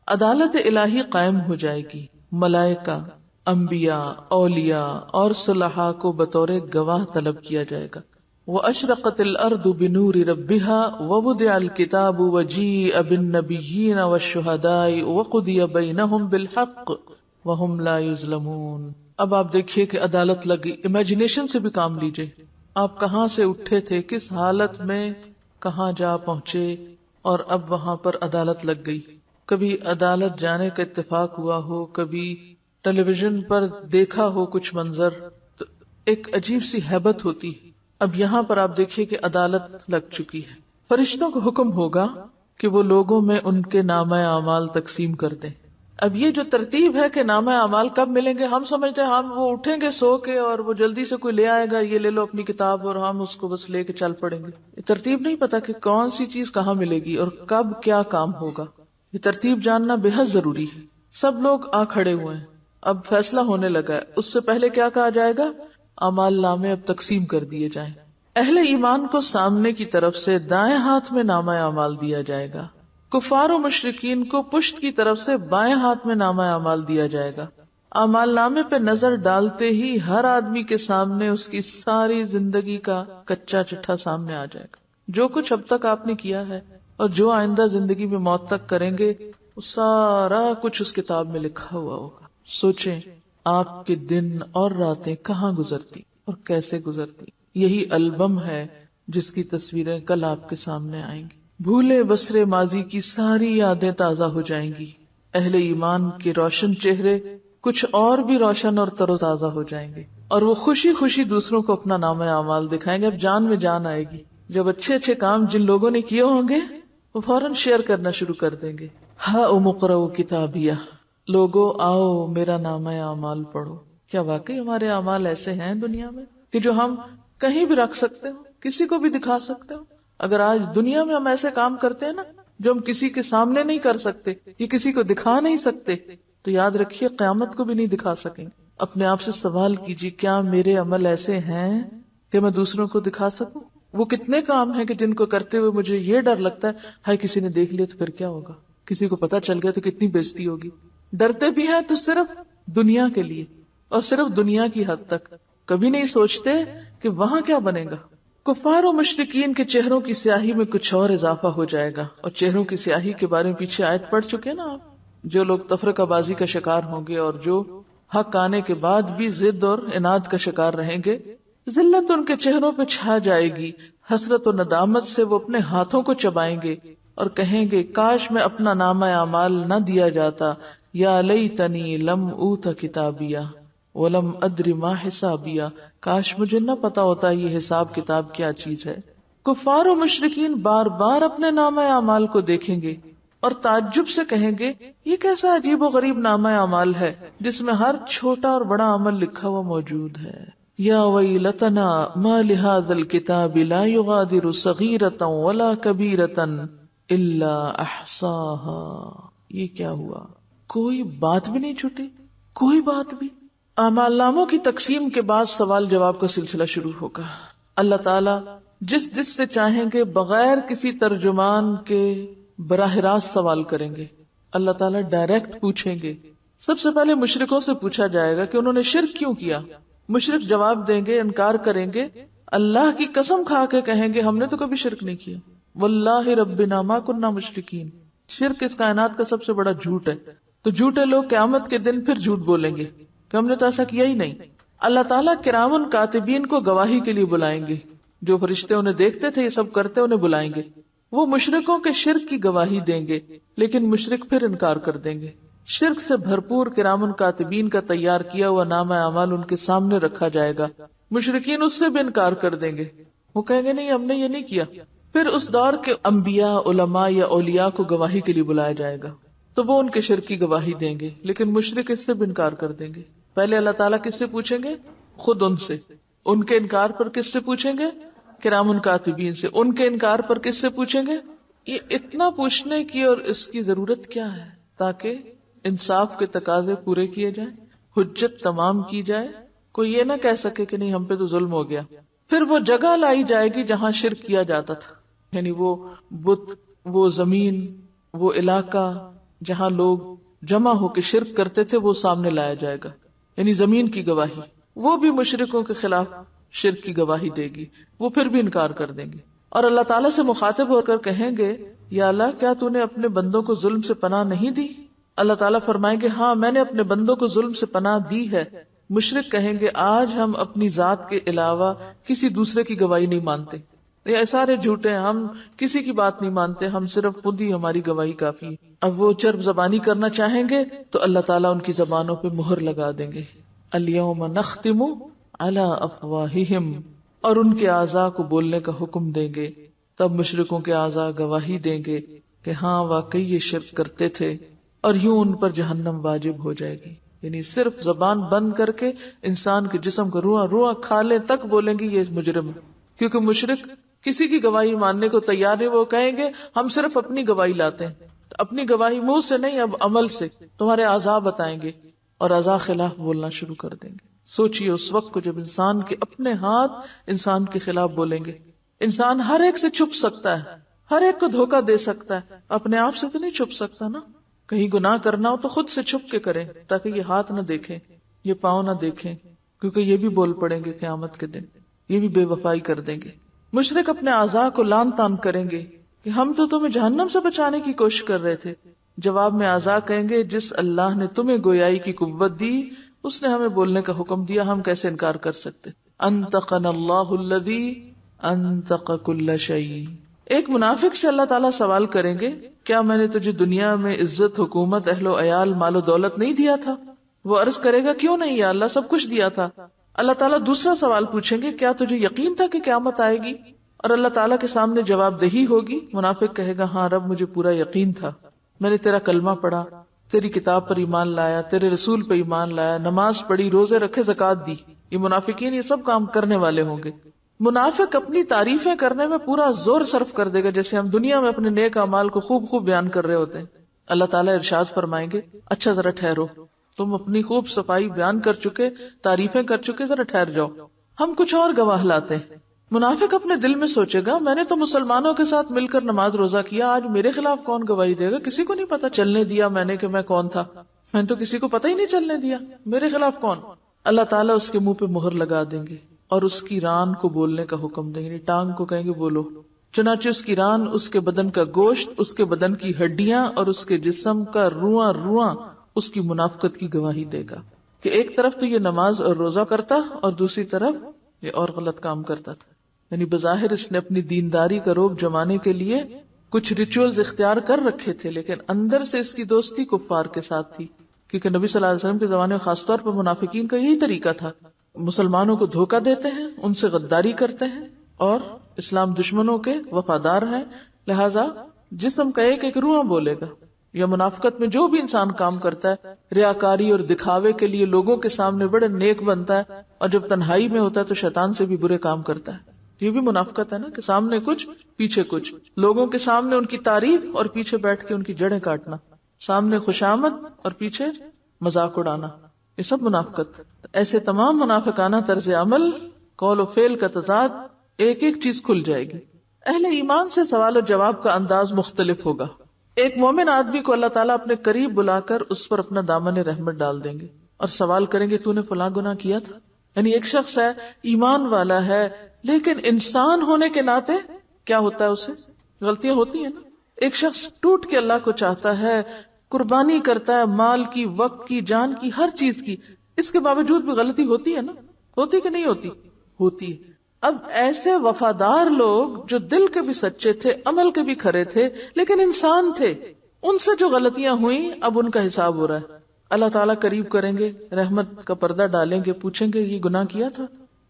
عدالت الہی قائم ہو جائے گی. ملائکہ، انبیاء، اولیاء اور صلحاء کو بطور گواہ طلب کیا جائے گا. وَأَشْرَقَتِ الْأَرْضُ بِنُورِ رَبِّهَا وَوُضِعَ الْكِتَابُ وَجِيءَ بِالنَّبِيِّينَ وَالشُّهَدَاءِ وَقُضِيَ بَيْنَهُمْ بِالْحَقِّ وَهُمْ لَا يُظْلَمُونَ. اب آپ دیکھیے کہ عدالت لگی. امیجنیشن سے بھی کام لیجئے، آپ کہاں سے اٹھے تھے، کس حالت میں کہاں جا پہنچے، اور اب وہاں پر عدالت لگ گئی. کبھی عدالت جانے کا اتفاق ہوا ہو، کبھی ٹیلی ویژن پر دیکھا ہو کچھ منظر، تو ایک عجیب سی ہیبت ہوتی. اب یہاں پر آپ دیکھیے کہ عدالت لگ چکی ہے. فرشتوں کو حکم ہوگا کہ وہ لوگوں میں ان کے نامہ اعمال تقسیم کر دیں. اب یہ جو ترتیب ہے کہ نامہ اعمال کب ملیں گے، ہم سمجھتے ہیں ہم وہ اٹھیں گے سو کے اور وہ جلدی سے کوئی لے آئے گا، یہ لے لو اپنی کتاب اور ہم اس کو بس لے کے چل پڑیں گے. یہ ترتیب نہیں پتا کہ کون سی چیز کہاں ملے گی اور کب کیا کام ہوگا. یہ ترتیب جاننا بے حد ضروری ہے. سب لوگ آ کھڑے ہوئے ہیں، اب فیصلہ ہونے لگا ہے. اس سے پہلے کیا کہا جائے گا؟ اعمال نامے اب تقسیم کر دیے جائیں. اہل ایمان کو سامنے کی طرف سے دائیں ہاتھ میں نامہ اعمال دیا جائے گا، کفار و مشرکین کو پشت کی طرف سے بائیں ہاتھ میں نامہ اعمال دیا جائے گا. اعمال نامے پہ نظر ڈالتے ہی ہر آدمی کے سامنے اس کی ساری زندگی کا کچا چٹھا سامنے آ جائے گا. جو کچھ اب تک آپ نے کیا ہے اور جو آئندہ زندگی میں موت تک کریں گے، وہ سارا کچھ اس کتاب میں لکھا ہوا ہوگا. سوچیں آپ کے دن اور راتیں کہاں گزرتی اور کیسے گزرتی. یہی البم ہے جس کی تصویریں کل آپ کے سامنے آئیں گی. بھولے بسرے ماضی کی ساری یادیں تازہ ہو جائیں گی. اہل ایمان کے روشن چہرے کچھ اور بھی روشن اور تر و تازہ ہو جائیں گے، اور وہ خوشی خوشی دوسروں کو اپنا نامہ اعمال دکھائیں گے. اب جان میں جان آئے گی. جب اچھے اچھے کام جن لوگوں نے کیے ہوں گے وہ فوراً شیئر کرنا شروع کر دیں گے. ہاں اقرؤ کتابیہ، لوگو آؤ میرا نامہ اعمال پڑھو. کیا واقعی ہمارے اعمال ایسے ہیں دنیا میں کہ جو ہم کہیں بھی رکھ سکتے ہو، کسی کو بھی دکھا سکتے ہو؟ اگر آج دنیا میں ہم ایسے کام کرتے ہیں نا جو ہم کسی کے سامنے نہیں کر سکتے، یہ کسی کو دکھا نہیں سکتے، تو یاد رکھیے قیامت کو بھی نہیں دکھا سکیں. اپنے آپ سے سوال کیجیے کیا میرے عمل ایسے ہیں کہ میں دوسروں کو دکھا سکوں؟ وہ کتنے کام ہیں کہ جن کو کرتے ہوئے مجھے یہ ڈر لگتا ہے ہائے کسی نے دیکھ لیا تو پھر کیا ہوگا، کسی کو پتا چل گیا تو کتنی بےزتی ہوگی. ڈرتے بھی ہیں تو صرف دنیا کے لیے اور صرف دنیا کی حد تک، کبھی نہیں سوچتے کہ وہاں کیا بنے گا. کفار و مشرکین کے چہروں کی سیاہی میں کچھ اور اضافہ ہو جائے گا. اور چہروں کی سیاہی کے بارے میں پیچھے آیت پڑھ چکے نا آپ. جو لوگ تفرقہ بازی کا شکار ہوں گے اور جو حق آنے کے بعد بھی ضد اور عناد کا شکار رہیں گے، ذلت ان کے چہروں پہ چھا جائے گی، حسرت و ندامت سے وہ اپنے ہاتھوں کو چبائیں گے اور کہیں گے کاش میں اپنا نامہ اعمال نہ دیا جاتا، یا لیتنی لم اوت کتابیہ ولم ادر ما حسابیہ، کاش مجھے نہ پتا ہوتا یہ حساب کتاب کیا چیز ہے۔ کفار و مشرکین بار بار اپنے نامہ اعمال کو دیکھیں گے اور تعجب سے کہیں گے یہ کیسا عجیب و غریب نامہ اعمال ہے جس میں ہر چھوٹا اور بڑا عمل لکھا ہوا موجود ہے۔ یا ویلتنا ما لہذا الکتاب لا یغادر صغیرۃ ولا کبیرۃ الا احصاها، یہ کیا ہوا، کوئی بات بھی نہیں چھٹی، کوئی بات بھی۔ اعمال ناموں کی تقسیم کے بعد سوال جواب کا سلسلہ شروع ہوگا۔ اللہ تعالی جس سے چاہیں گے بغیر کسی ترجمان کے براہ راست سوال کریں گے۔ اللہ تعالیٰ ڈائریکٹ پوچھیں گے۔ سب سے پہلے مشرکوں سے پوچھا جائے گا کہ انہوں نے شرک کیوں کیا۔ مشرک جواب دیں گے، انکار کریں گے، اللہ کی قسم کھا کے کہیں گے ہم نے تو کبھی شرک نہیں کیا، واللہ ربنا ما کننا مشرکین۔ شرک اس کائنات کا سب سے بڑا جھوٹ ہے، تو جھوٹے لوگ قیامت کے دن پھر جھوٹ بولیں گے کہ ہم نے تو ایسا کیا ہی نہیں۔ اللہ تعالیٰ کرامن کاتبین کو گواہی کے لیے بلائیں گے، جو فرشتے انہیں دیکھتے تھے یہ سب کرتے انہیں بلائیں گے، وہ مشرکوں کے شرک کی گواہی دیں گے، لیکن مشرک پھر انکار کر دیں گے۔ شرک سے بھرپور کرامن کاتبین کا تیار کیا ہوا نامہ اعمال ان کے سامنے رکھا جائے گا، مشرکین اس سے بھی انکار کر دیں گے، وہ کہیں گے نہیں ہم نے یہ نہیں کیا۔ پھر اس دور کے انبیاء، علماء یا اولیاء کو گواہی کے لیے بلایا جائے گا، تو وہ ان کے شرک کی گواہی دیں گے، لیکن مشرک اس سے بھی انکار کر دیں گے۔ پہلے اللہ تعالیٰ کس سے پوچھیں گے؟ خود ان سے۔ ان کے انکار پر کس سے پوچھیں گے؟ کرامن کاتبین سے۔ ان کے انکار پر کس سے پوچھیں گے؟ یہ اتنا پوچھنے کی اور اس کی ضرورت کیا ہے؟ تاکہ انصاف کے تقاضے پورے کیے جائیں، حجت تمام کی جائے، کوئی یہ نہ کہہ سکے کہ نہیں ہم پہ تو ظلم ہو گیا۔ پھر وہ جگہ لائی جائے گی جہاں شرک کیا جاتا تھا، یعنی وہ بت، وہ زمین، وہ علاقہ جہاں لوگ جمع ہو کے شرک کرتے تھے وہ سامنے لایا جائے گا، یعنی زمین کی گواہی۔ وہ بھی مشرکوں کے خلاف شرک کی گواہی دے گی، وہ پھر بھی انکار کر دیں گے، اور اللہ تعالیٰ سے مخاطب ہو کر کہیں گے یا اللہ کیا تو نے اپنے بندوں کو ظلم سے پناہ نہیں دی؟ اللہ تعالیٰ فرمائیں گے ہاں میں نے اپنے بندوں کو ظلم سے پناہ دی ہے۔ مشرک کہیں گے آج ہم اپنی ذات کے علاوہ کسی دوسرے کی گواہی نہیں مانتے، یہ سارے جھوٹے ہیں، ہم کسی کی بات نہیں مانتے، ہم صرف خود ہی ہماری گواہی کافی ہے۔ اب وہ چرب زبانی کرنا چاہیں گے تو اللہ تعالیٰ ان کی زبانوں پہ مہر لگا دیں گے، الیوم نختم علی افواہہم، اور ان کے اعضاء کو بولنے کا حکم دیں گے۔ تب مشرکوں کے اعضاء گواہی دیں گے کہ ہاں واقعی یہ شرک کرتے تھے، اور یوں ان پر جہنم واجب ہو جائے گی۔ یعنی صرف زبان بند کر کے انسان کے جسم کو روح روح کھا لیں تک بولیں گے یہ مجرم ہے، کیونکہ مشرک کسی کی گواہی ماننے کو تیار نہیں، وہ کہیں گے ہم صرف اپنی گواہی لاتے ہیں، اپنی گواہی منہ سے نہیں اب عمل سے، تمہارے اعضاء بتائیں گے، اور اعضاء خلاف بولنا شروع کر دیں گے۔ سوچئے اس وقت کو جب انسان کے اپنے ہاتھ انسان کے خلاف بولیں گے۔ انسان ہر ایک سے چھپ سکتا ہے، ہر ایک کو دھوکہ دے سکتا ہے، اپنے آپ سے تو نہیں چھپ سکتا نا۔ کہیں گناہ کرنا ہو تو خود سے چھپ کے کریں تاکہ یہ ہاتھ نہ دیکھیں، یہ پاؤں نہ دیکھیں، کیونکہ یہ بھی بول پڑیں گے قیامت کے دن، یہ بھی بے وفائی کر دیں گے۔ مشرک اپنے اعضاء کو لان تان کریں گے کہ ہم تو تمہیں جہنم سے بچانے کی کوشش کر رہے تھے۔ جواب میں اعضاء کہیں گے جس اللہ نے تمہیں گویائی کی قوت دی اس نے ہمیں بولنے کا حکم دیا، ہم کیسے انکار کر سکتے۔ انطقنا اللہ الذی انطق کل شیء۔ ایک منافق سے اللہ تعالیٰ سوال کریں گے کیا میں نے تجھے دنیا میں عزت، حکومت، اہل و عیال، مال و دولت نہیں دیا تھا؟ وہ عرض کرے گا کیوں نہیں یا اللہ، سب کچھ دیا تھا۔ اللہ تعالیٰ دوسرا سوال پوچھیں گے کیا تجھے یقین تھا کہ قیامت آئے گی؟ اور اللہ تعالیٰ کے سامنے جواب دہی ہوگی۔ منافق کہے گا ہاں رب مجھے پورا یقین تھا، میں نے تیرا کلمہ پڑھا، تیری کتاب پر ایمان لایا، تیرے رسول پر ایمان لایا، نماز پڑھی، روزے رکھے، زکوٰۃ دی۔ یہ منافقین یہ سب کام کرنے والے ہوں گے۔ منافق اپنی تعریفیں کرنے میں پورا زور صرف کر دے گا، جیسے ہم دنیا میں اپنے نیک اعمال کو خوب خوب بیان کر رہے ہوتے ہیں۔ اللہ تعالیٰ ارشاد فرمائیں گے اچھا ذرا ٹھہرو، تم اپنی خوب صفائی بیان کر چکے، تعریفیں کر چکے، ذرا ٹھہر جاؤ، ہم کچھ اور گواہ لاتے ہیں۔ منافق اپنے دل میں سوچے گا میں نے تو مسلمانوں کے ساتھ مل کر نماز روزہ کیا، آج میرے خلاف کون گواہی دے گا؟ کسی کو نہیں پتا چلنے دیا میں نے کہ میں کون تھا، میں نے تو کسی کو پتہ ہی نہیں چلنے دیا، میرے خلاف کون؟ اللہ تعالیٰ اس کے منہ پہ مہر لگا دیں گے اور اس کی ران کو بولنے کا حکم دیں گے، ٹانگ کو کہیں گے بولو۔ چنانچہ اس کی ران، اس کے بدن کا گوشت، اس کے بدن کی ہڈیاں اور اس کے جسم کا رواں رواں اس کی منافقت کی گواہی دے گا کہ ایک طرف تو یہ نماز اور روزہ کرتا اور دوسری طرف یہ اور غلط کام کرتا تھا. یعنی بظاہر اس نے اپنی دینداری کا روب جمانے کے لیے کچھ ریچولز اختیار کر رکھے تھے، لیکن اندر سے اس کی دوستی کفار کے ساتھ تھی. کیونکہ نبی صلی اللہ علیہ وسلم کے زمانے میں خاص طور پر منافقین کا یہی طریقہ تھا، مسلمانوں کو دھوکہ دیتے ہیں، ان سے غداری کرتے ہیں، اور اسلام دشمنوں کے وفادار ہیں. لہذا جسم کا ایک ایک روح بولے گا. یا منافقت میں جو بھی انسان کام کرتا ہے ریاکاری اور دکھاوے کے لیے لوگوں کے سامنے بڑے نیک بنتا ہے، اور جب تنہائی میں ہوتا ہے تو شیطان سے بھی برے کام کرتا ہے. یہ بھی منافقت ہے نا، کہ سامنے کچھ پیچھے کچھ، لوگوں کے سامنے ان کی تعریف اور پیچھے بیٹھ کے ان کی جڑیں کاٹنا، سامنے خوشامد اور پیچھے مذاق اڑانا، یہ سب منافقت. ایسے تمام منافقانہ طرز عمل، قول و فعل کا تضاد، ایک ایک چیز کھل جائے گی. اہل ایمان سے سوال و جواب کا انداز مختلف ہوگا. ایک مومن آدمی کو اللہ تعالیٰ اپنے قریب بلا کر اس پر اپنا دامن رحمت ڈال دیں گے اور سوال کریں گے تو نے فلاں گناہ کیا تھا. یعنی ایک شخص ہے، ایمان والا ہے، لیکن انسان ہونے کے ناطے کیا ہوتا ہے، اسے غلطیاں ہوتی ہیں نا. ایک شخص ٹوٹ کے اللہ کو چاہتا ہے، قربانی کرتا ہے، مال کی، وقت کی، جان کی، ہر چیز کی، اس کے باوجود بھی غلطی ہوتی ہے نا. ہوتی کہ نہیں ہوتی؟ ہوتی. اب ایسے وفادار لوگ جو دل کے بھی سچے تھے، عمل کے بھی کھرے تھے، لیکن انسان تھے، ان سے جو غلطیاں ہوئیں اب ان کا حساب ہو رہا ہے. اللہ تعالیٰ قریب کریں گے، رحمت کا پردہ ڈالیں گے، پوچھیں گے یہ گناہ کیا تھا؟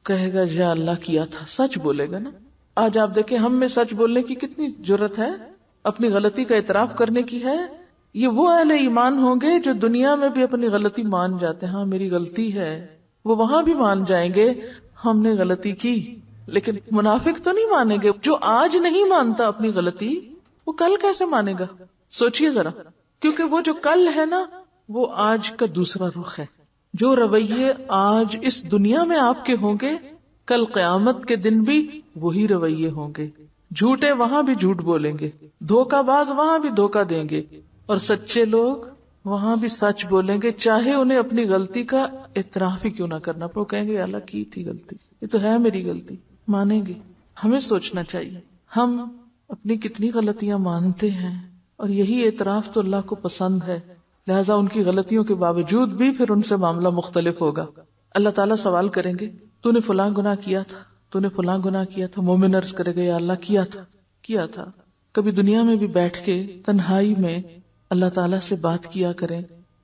کہے گا یا اللہ کیا تھا. سچ بولے گا نا. آج آپ دیکھیں ہم میں سچ بولنے کی کتنی جرت ہے، اپنی غلطی کا اعتراف کرنے کی ہے. یہ وہ اہل ایمان ہوں گے جو دنیا میں بھی اپنی غلطی مان جاتے ہیں. ہاں میری غلطی ہے، وہ وہاں بھی مان جائیں گے ہم نے غلطی کی. لیکن منافق تو نہیں مانیں گے. جو آج نہیں مانتا اپنی غلطی، وہ کل کیسے مانے گا؟ سوچئے ذرا. کیونکہ وہ جو کل ہے نا، وہ آج کا دوسرا رخ ہے. جو رویے آج اس دنیا میں آپ کے ہوں گے، کل قیامت کے دن بھی وہی رویے ہوں گے. جھوٹے وہاں بھی جھوٹ بولیں گے، دھوکہ باز وہاں بھی دھوکہ دیں گے، اور سچے لوگ وہاں بھی سچ بولیں گے، چاہے انہیں اپنی غلطی کا اعتراف ہی کیوں نہ کرنا پڑے. وہ کہیں گے اللہ کی تھی غلطی، یہ تو ہے میری غلطی، مانیں گے. ہمیں سوچنا چاہیے ہم اپنی کتنی غلطیاں مانتے ہیں، اور یہی اعتراف تو اللہ کو پسند ہے. لہٰذا ان کی غلطیوں کے باوجود بھی پھر ان سے معاملہ مختلف ہوگا. اللہ تعالیٰ سوال کریں گے تو نے فلاں گناہ کیا تھا، تو نے فلاں گناہ کیا تھا. مومن عرض کرے گا یا اللہ کیا تھا. کبھی دنیا میں بھی بیٹھ کے تنہائی میں اللہ تعالیٰ سے بات کیا کریں،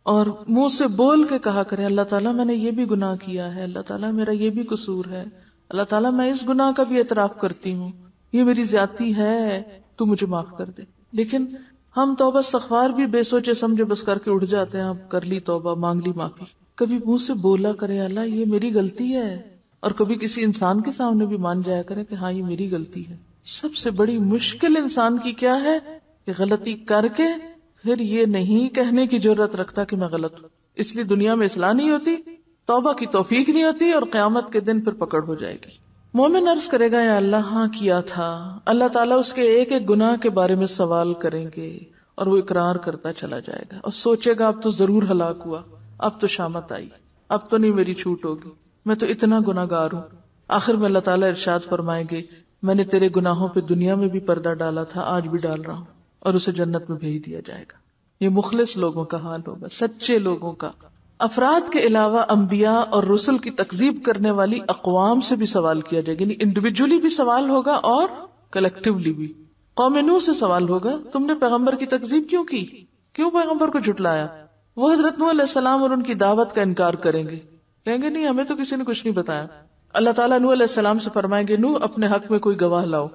اور منہ سے بول کے کہا کریں اللہ تعالیٰ میں نے یہ بھی گناہ کیا ہے، اللہ تعالیٰ میرا یہ بھی قصور ہے، اللہ تعالیٰ میں اس گناہ کا بھی اعتراف کرتی ہوں، یہ میری زیادتی ہے، تو مجھے معاف کر دے. لیکن ہم توبہ استغفار بھی بے سوچے سمجھے بس کر کے اٹھ جاتے ہیں. اب کر لی توبہ، مانگ لی معافی. کبھی منہ سے بولا کرے اللہ یہ میری غلطی ہے، اور کبھی کسی انسان کے سامنے بھی مان جایا کرے کہ ہاں یہ میری غلطی ہے. سب سے بڑی مشکل انسان کی کیا ہے کہ غلطی کر کے پھر یہ نہیں کہنے کی جرات رکھتا کہ میں غلط ہوں. اس لیے دنیا میں اصلاح نہیں ہوتی، توبہ کی توفیق نہیں ہوتی، اور قیامت کے دن پھر پکڑ ہو جائے گی. مومن عرض کرے گا یا اللہ ہاں کیا تھا. اللہ تعالیٰ اس کے ایک ایک گناہ کے بارے میں سوال کریں گے، اور وہ اقرار کرتا چلا جائے گا، اور سوچے گا اب تو ضرور ہلاک ہوا، اب تو شامت آئی، اب تو نہیں میری چھوٹ ہوگی، میں تو اتنا گناہ گار ہوں. آخر میں اللہ تعالیٰ ارشاد فرمائیں گے میں نے تیرے گناہوں پہ دنیا میں بھی پردہ ڈالا تھا، آج بھی ڈال رہا ہوں، اور اسے جنت میں بھیج دیا جائے گا. یہ مخلص لوگوں کا حال ہوگا، سچے لوگوں کا. افراد کے علاوہ انبیاء اور رسل کی تکذیب کرنے والی اقوام سے بھی سوال کیا جائے گا. یعنی انڈیویجولی بھی سوال ہوگا اور کلیکٹیولی بھی. قوم نوح سے سوال ہوگا تم نے پیغمبر کی تکذیب کیوں کی، کیوں پیغمبر کو جھٹلایا؟ وہ حضرت نوح علیہ السلام اور ان کی دعوت کا انکار کریں گے، کہیں گے نہیں ہمیں تو کسی نے کچھ نہیں بتایا. اللہ تعالیٰ نوح علیہ السلام سے فرمائیں گے نوح اپنے حق میں کوئی گواہ لاؤ.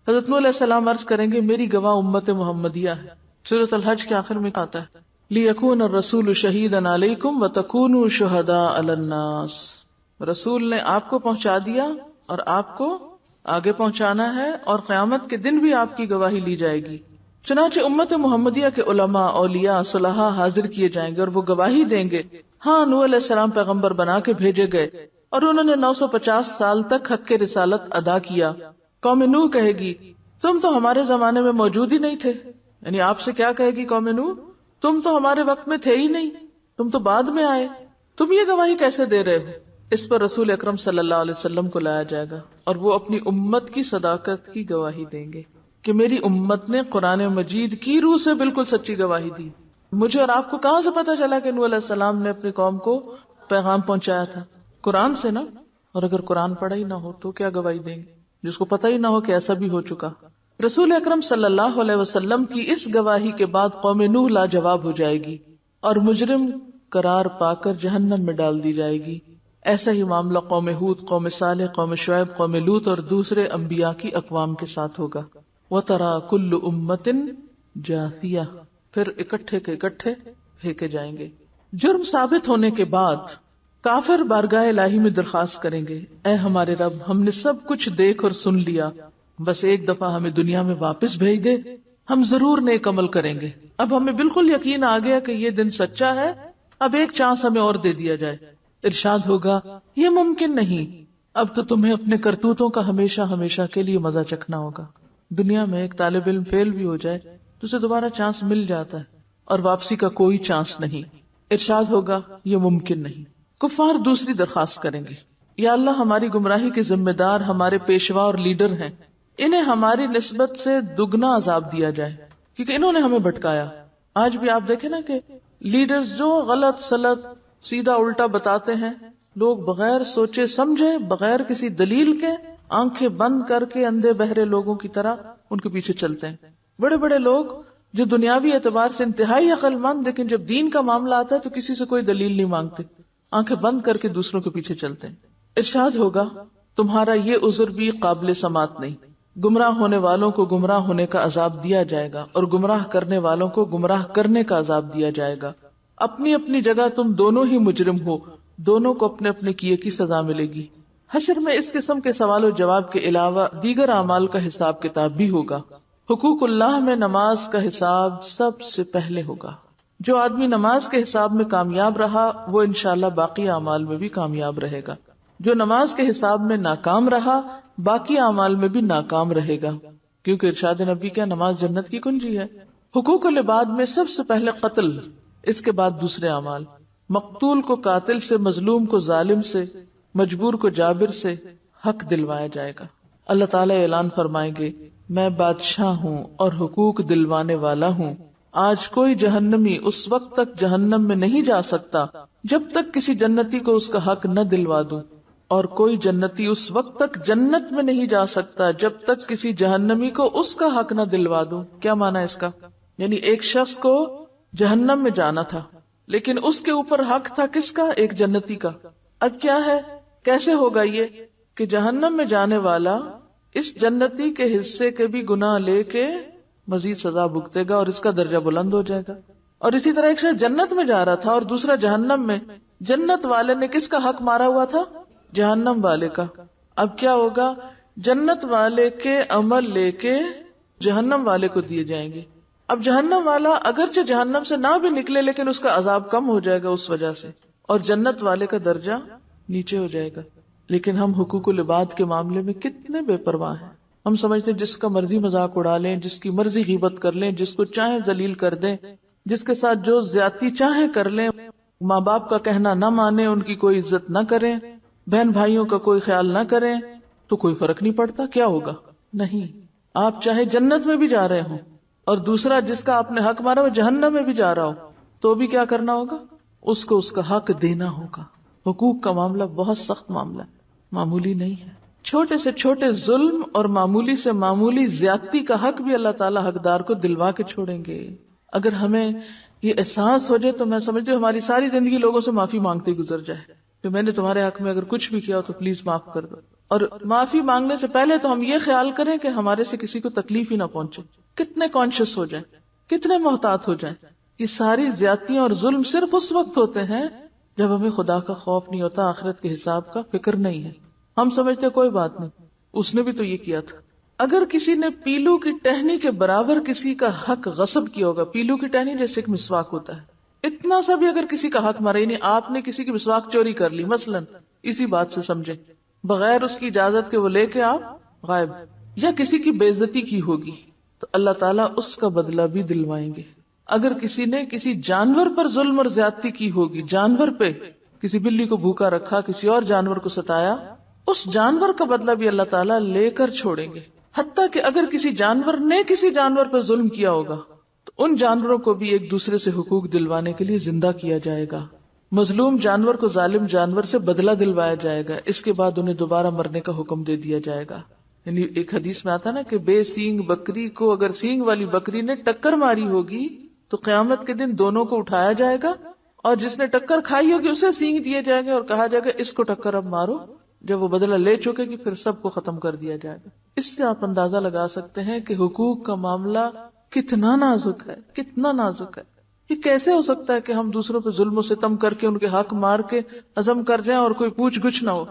حضرت نوح علیہ السلام عرض کریں گے میری گواہ امت محمدیہ ہے. سورۃ الحج کے آخر میں آتا ہے لِيَكُونَ الرَّسُولُ شَهِيدًا عَلَيْكُمْ وَتَكُونُوا شُهَدَاءَ عَلَى النَّاسِ. رسول نے آپ کو پہنچا دیا اور آپ کو آگے پہنچانا ہے، اور قیامت کے دن بھی آپ کی گواہی لی جائے گی. چنانچہ امت محمدیہ کے علماء، اولیاء، صلحاء حاضر کیے جائیں گے اور وہ گواہی دیں گے ہاں نوح علیہ السلام پیغمبر بنا کے بھیجے گئے اور انہوں نے 950 سال تک حق کے رسالت ادا کیا. قوم نوح کہے گی تم تو ہمارے زمانے میں موجود ہی نہیں تھے. یعنی آپ سے کیا کہے گی قوم نوح، تم تو ہمارے وقت میں تھے ہی نہیں، تم تو بعد میں آئے، تم یہ گواہی کیسے دے رہے ہو؟ اس پر رسول اکرم صلی اللہ علیہ وسلم کو لایا جائے گا اور وہ اپنی امت کی صداقت کی گواہی دیں گے کہ میری امت نے قرآن مجید کی روح سے بالکل سچی گواہی دی. مجھے اور آپ کو کہاں سے پتا چلا کہ نوح علیہ السلام نے اپنی قوم کو پیغام پہنچایا تھا؟ قرآن سے نا. اور اگر قرآن پڑھا ہی نہ ہو تو کیا گواہی دیں گے؟ جس کو پتہ ہی نہ ہو کہ ایسا بھی ہو چکا. رسول اکرم صلی اللہ علیہ وسلم کی اس گواہی کے بعد قوم نوح لاجواب ہو جائے گی اور مجرم قرار پا کر جہنم میں ڈال دی جائے گی. ایسا ہی معاملہ قوم ہود، قوم صالح، قوم شعیب، قوم لوط اور دوسرے انبیاء کی اقوام کے ساتھ ہوگا. وَتَرَى كُلُّ أُمَّةٍ جَاثِيَةً، پھر اکٹھے کے اکٹھے پھینکے جائیں گے. جرم ثابت ہونے کے بعد کافر بارگاہ الہی میں درخواست کریں گے، اے ہمارے رب، ہم نے سب کچھ دیکھ اور سن لیا، بس ایک دفعہ ہمیں دنیا میں واپس بھیج دے، ہم ضرور نیک عمل کریں گے. اب ہمیں بالکل یقین آ گیا کہ یہ دن سچا ہے، اب ایک چانس ہمیں اور دے دیا جائے. ارشاد ہوگا، یہ ممکن نہیں، اب تو تمہیں اپنے کرتوتوں کا ہمیشہ ہمیشہ کے لیے مزہ چکھنا ہوگا. دنیا میں ایک طالب علم فیل بھی ہو جائے تو اسے دوبارہ چانس مل جاتا ہے اور واپسی کا کوئی چانس نہیں. ارشاد ہوگا، یہ ممکن نہیں. کفار دوسری درخواست کریں گے، یا اللہ، ہماری گمراہی کے ذمہ دار ہمارے پیشوا اور لیڈر ہیں، انہیں ہماری نسبت سے دگنا عذاب دیا جائے کیونکہ انہوں نے ہمیں بھٹکایا. آج بھی آپ دیکھیں نا کہ لیڈرز جو غلط سلط سیدھا الٹا بتاتے ہیں، لوگ بغیر سوچے سمجھے، بغیر کسی دلیل کے، آنکھیں بند کر کے اندھے بہرے لوگوں کی طرح ان کے پیچھے چلتے ہیں. بڑے بڑے لوگ جو دنیاوی اعتبار سے انتہائی عقل مند، لیکن جب دین کا معاملہ آتا ہے تو کسی سے کوئی دلیل نہیں مانگتے، آنکھیں بند کر کے دوسروں کے پیچھے چلتے ہیں. ارشاد ہوگا، تمہارا یہ عذر بھی قابل سماعت نہیں. گمراہ ہونے والوں کو گمراہ ہونے کا عذاب دیا جائے گا اور گمراہ کرنے والوں کو گمراہ کرنے کا عذاب دیا جائے گا. اپنی اپنی جگہ تم دونوں ہی مجرم ہو، دونوں کو اپنے اپنے کیے کی سزا ملے گی. حشر میں اس قسم کے سوال و جواب کے علاوہ دیگر اعمال کا حساب کتاب بھی ہوگا. حقوق اللہ میں نماز کا حساب سب سے پہلے ہوگا. جو آدمی نماز کے حساب میں کامیاب رہا وہ انشاءاللہ باقی اعمال میں بھی کامیاب رہے گا. جو نماز کے حساب میں ناکام رہا باقی اعمال میں بھی ناکام رہے گا، کیونکہ ارشاد نبی کیا، نماز جنت کی کنجی ہے. حقوق العباد میں سب سے پہلے قتل، اس کے بعد دوسرے اعمال. مقتول کو قاتل سے، مظلوم کو ظالم سے، مجبور کو جابر سے حق دلوایا جائے گا. اللہ تعالیٰ اعلان فرمائیں گے، میں بادشاہ ہوں اور حقوق دلوانے والا ہوں. آج کوئی جہنمی اس وقت تک جہنم میں نہیں جا سکتا جب تک کسی جنتی کو اس کا حق نہ دلوا دوں، اور کوئی جنتی اس وقت تک جنت میں نہیں جا سکتا جب تک کسی جہنمی کو اس کا حق نہ دلوا دوں. کیا معنی ہے اس کا؟ یعنی ایک شخص کو جہنم میں جانا تھا لیکن اس کے اوپر حق تھا کس کا؟ ایک جنتی کا. اب کیا ہے، کیسے ہوگا یہ کہ جہنم میں جانے والا اس جنتی کے حصے کے بھی گناہ لے کے مزید سزا بھگتے گا اور اس کا درجہ بلند ہو جائے گا. اور اسی طرح ایک شخص جنت میں جا رہا تھا اور دوسرا جہنم میں، جنت والے نے کس کا حق مارا ہوا تھا؟ جہنم والے کا. اب کیا ہوگا، جنت والے کے عمل لے کے جہنم والے کو دیے جائیں گے. اب جہنم والا اگرچہ جہنم سے نہ بھی نکلے لیکن اس کا عذاب کم ہو جائے گا اس وجہ سے، اور جنت والے کا درجہ نیچے ہو جائے گا. لیکن ہم حقوق العباد کے معاملے میں کتنے بے پرواہ ہیں. ہم سمجھتے ہیں جس کا مرضی مذاق اڑا لیں، جس کی مرضی غیبت کر لیں، جس کو چاہیں ذلیل کر دیں، جس کے ساتھ جو زیادتی چاہیں کر لیں، ماں باپ کا کہنا نہ مانیں، ان کی کوئی عزت نہ کریں، بہن بھائیوں کا کوئی خیال نہ کریں، تو کوئی فرق نہیں پڑتا. کیا ہوگا؟ نہیں. آپ چاہے جنت میں بھی جا رہے ہوں اور دوسرا جس کا آپ نے حق مارا وہ جہنم میں بھی جا رہا ہو تو بھی کیا کرنا ہوگا؟ اس کو اس کا حق دینا ہوگا. حقوق کا معاملہ بہت سخت معاملہ ہے، معمولی نہیں ہے. چھوٹے سے چھوٹے ظلم اور معمولی سے معمولی زیادتی کا حق بھی اللہ تعالیٰ حقدار کو دلوا کے چھوڑیں گے. اگر ہمیں یہ احساس ہو جائے تو میں سمجھتی ہوں ہماری ساری زندگی لوگوں سے معافی مانگتے گزر جائے کہ میں نے تمہارے حق میں اگر کچھ بھی کیا ہو تو پلیز معاف کر دو. اور معافی مانگنے سے پہلے تو ہم یہ خیال کریں کہ ہمارے سے کسی کو تکلیف ہی نہ پہنچے. کتنے کانشیس ہو جائیں، کتنے محتاط ہو جائیں. یہ ساری زیادتیاں اور ظلم صرف اس وقت ہوتے ہیں جب ہمیں خدا کا خوف نہیں ہوتا، آخرت کے حساب کا فکر نہیں ہے. ہم سمجھتے کوئی بات نہیں، اس نے بھی تو یہ کیا تھا. اگر کسی نے پیلو کی ٹہنی کے برابر کسی کا حق غصب کیا ہوگا، پیلو کی ٹہنی جیسے ایک مسواک ہوتا ہے، اتنا سا بھی اگر کسی کا حق مارا، یعنی آپ نے کسی کی مسواک چوری کر لی مثلا، اسی بات سے سمجھے، بغیر اس کی اجازت کے وہ لے کے آپ غائب، یا کسی کی بے عزتی کی ہوگی تو اللہ تعالیٰ اس کا بدلہ بھی دلوائیں گے. اگر کسی نے کسی جانور پر ظلم اور زیادتی کی ہوگی، جانور پہ کسی بلی کو بھوکا رکھا، کسی اور جانور کو ستایا، اس جانور کا بدلہ بھی اللہ تعالیٰ لے کر چھوڑیں گے. حتیٰ کہ اگر کسی جانور نے کسی جانور پر ظلم کیا ہوگا تو ان جانوروں کو بھی ایک دوسرے سے حقوق دلوانے کے لیے زندہ کیا جائے گا. مظلوم جانور کو ظالم جانور سے بدلہ دلوایا جائے گا، اس کے بعد انہیں دوبارہ مرنے کا حکم دے دیا جائے گا. یعنی ایک حدیث میں آتا نا کہ بے سینگ بکری کو اگر سینگ والی بکری نے ٹکر ماری ہوگی تو قیامت کے دن دونوں کو اٹھایا جائے گا، اور جس نے ٹکر کھائی ہوگی اسے سینگ دیے جائیں گے اور کہا جائے گا اس کو ٹکر اب مارو. جب وہ بدلہ لے چکے گی پھر سب کو ختم کر دیا جائے گا. اس سے آپ اندازہ لگا سکتے ہیں کہ حقوق کا معاملہ کتنا نازک ہے، کتنا نازک ہے. یہ کیسے ہو سکتا ہے کہ ہم دوسروں پہ ظلم و ستم کر کے ان کے حق مار کے عزم کر جائیں اور کوئی پوچھ گچھ نہ ہو.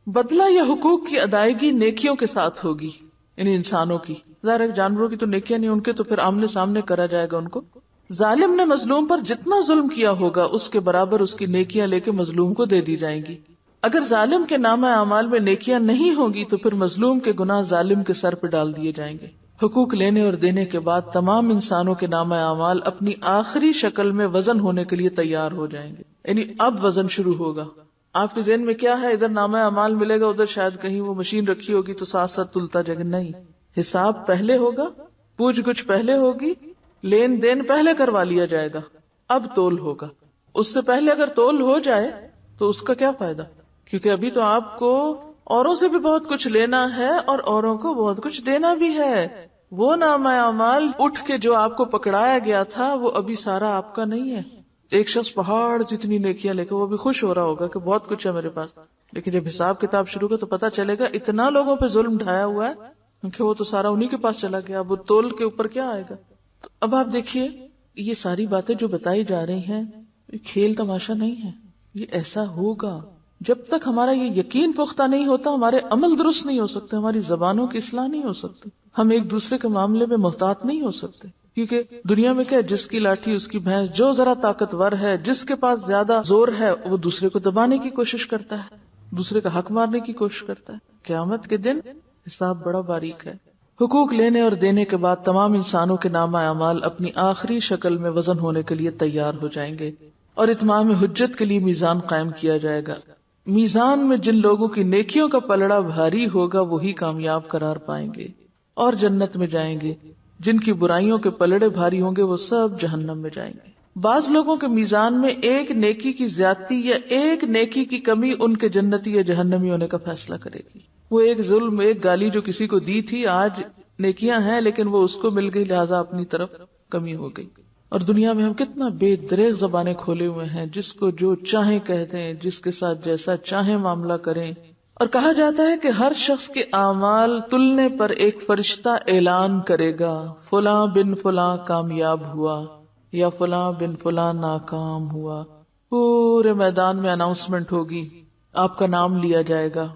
بدلہ یا حقوق کی ادائیگی نیکیوں کے ساتھ ہوگی، یعنی انسانوں کی. ظاہر ہے جانوروں کی تو نیکیاں نہیں، ان کے تو پھر آمنے سامنے کرا جائے گا ان کو. ظالم نے مظلوم پر جتنا ظلم کیا ہوگا اس کے برابر اس کی نیکیاں لے کے مظلوم کو دے دی جائیں گی. اگر ظالم کے نامہ اعمال میں نیکیاں نہیں ہوگی تو پھر مظلوم کے گناہ ظالم کے سر پہ ڈال دیے جائیں گے. حقوق لینے اور دینے کے بعد تمام انسانوں کے نامہ اعمال اپنی آخری شکل میں وزن ہونے کے لیے تیار ہو جائیں گے. یعنی اب وزن شروع ہوگا. آپ کے ذہن میں کیا ہے؟ ادھر نامہ اعمال ملے گا، ادھر شاید کہیں وہ مشین رکھی ہوگی تو ساتھ ساتھ تلتا جائے گا. نہیں، حساب پہلے ہوگا، پوچھ گچھ پہلے ہوگی، لین دین پہلے کروا لیا جائے گا، اب تول ہوگا. اس سے پہلے اگر تول ہو جائے تو اس کا کیا فائدہ؟ کیونکہ ابھی تو آپ کو اوروں سے بھی بہت کچھ لینا ہے اور اوروں کو بہت کچھ دینا بھی ہے. وہ نامہ اعمال اٹھ کے جو آپ کو پکڑایا گیا تھا وہ ابھی سارا آپ کا نہیں ہے. ایک شخص پہاڑ جتنی نیکیاں لے کے وہ بھی خوش ہو رہا ہوگا کہ بہت کچھ ہے میرے پاس، لیکن جب حساب کتاب شروع ہو تو پتا چلے گا اتنا لوگوں پہ ظلم ڈھایا ہوا ہے کیونکہ وہ تو سارا انہی کے پاس چلا گیا. اب وہ تول کے اوپر کیا آئے گا؟ تو اب آپ دیکھیے یہ ساری باتیں جو بتائی جا رہی ہیں کھیل تماشا نہیں ہے، یہ ایسا ہوگا. جب تک ہمارا یہ یقین پختہ نہیں ہوتا ہمارے عمل درست نہیں ہو سکتے، ہماری زبانوں کی اصلاح نہیں ہو سکتی، ہم ایک دوسرے کے معاملے میں محتاط نہیں ہو سکتے. کیونکہ دنیا میں کیا، جس کی لاٹھی اس کی بھینس، جو ذرا طاقتور ہے، جس کے پاس زیادہ زور ہے وہ دوسرے کو دبانے کی کوشش کرتا ہے، دوسرے کا حق مارنے کی کوشش کرتا ہے. قیامت کے دن حساب بڑا باریک ہے. حقوق لینے اور دینے کے بعد تمام انسانوں کے نامہ اعمال اپنی آخری شکل میں وزن ہونے کے لیے تیار ہو جائیں گے اور اتمام حجت کے لیے میزان قائم کیا جائے گا. میزان میں جن لوگوں کی نیکیوں کا پلڑا بھاری ہوگا وہی کامیاب قرار پائیں گے اور جنت میں جائیں گے. جن کی برائیوں کے پلڑے بھاری ہوں گے وہ سب جہنم میں جائیں گے. بعض لوگوں کے میزان میں ایک نیکی کی زیادتی یا ایک نیکی کی کمی ان کے جنتی یا جہنمی ہونے کا فیصلہ کرے گی. وہ ایک ظلم، ایک گالی جو کسی کو دی تھی، آج نیکیاں ہیں لیکن وہ اس کو مل گئی لہذا اپنی طرف کمی ہو گئی. اور دنیا میں ہم کتنا بے دریغ زبانیں کھولے ہوئے ہیں، جس کو جو چاہیں کہہ دیں، جس کے ساتھ جیسا چاہیں معاملہ کریں. اور کہا جاتا ہے کہ ہر شخص کے اعمال تلنے پر ایک فرشتہ اعلان کرے گا فلاں بن فلاں کامیاب ہوا یا فلاں بن فلاں ناکام ہوا. پورے میدان میں اناؤنسمنٹ ہوگی، آپ کا نام لیا جائے گا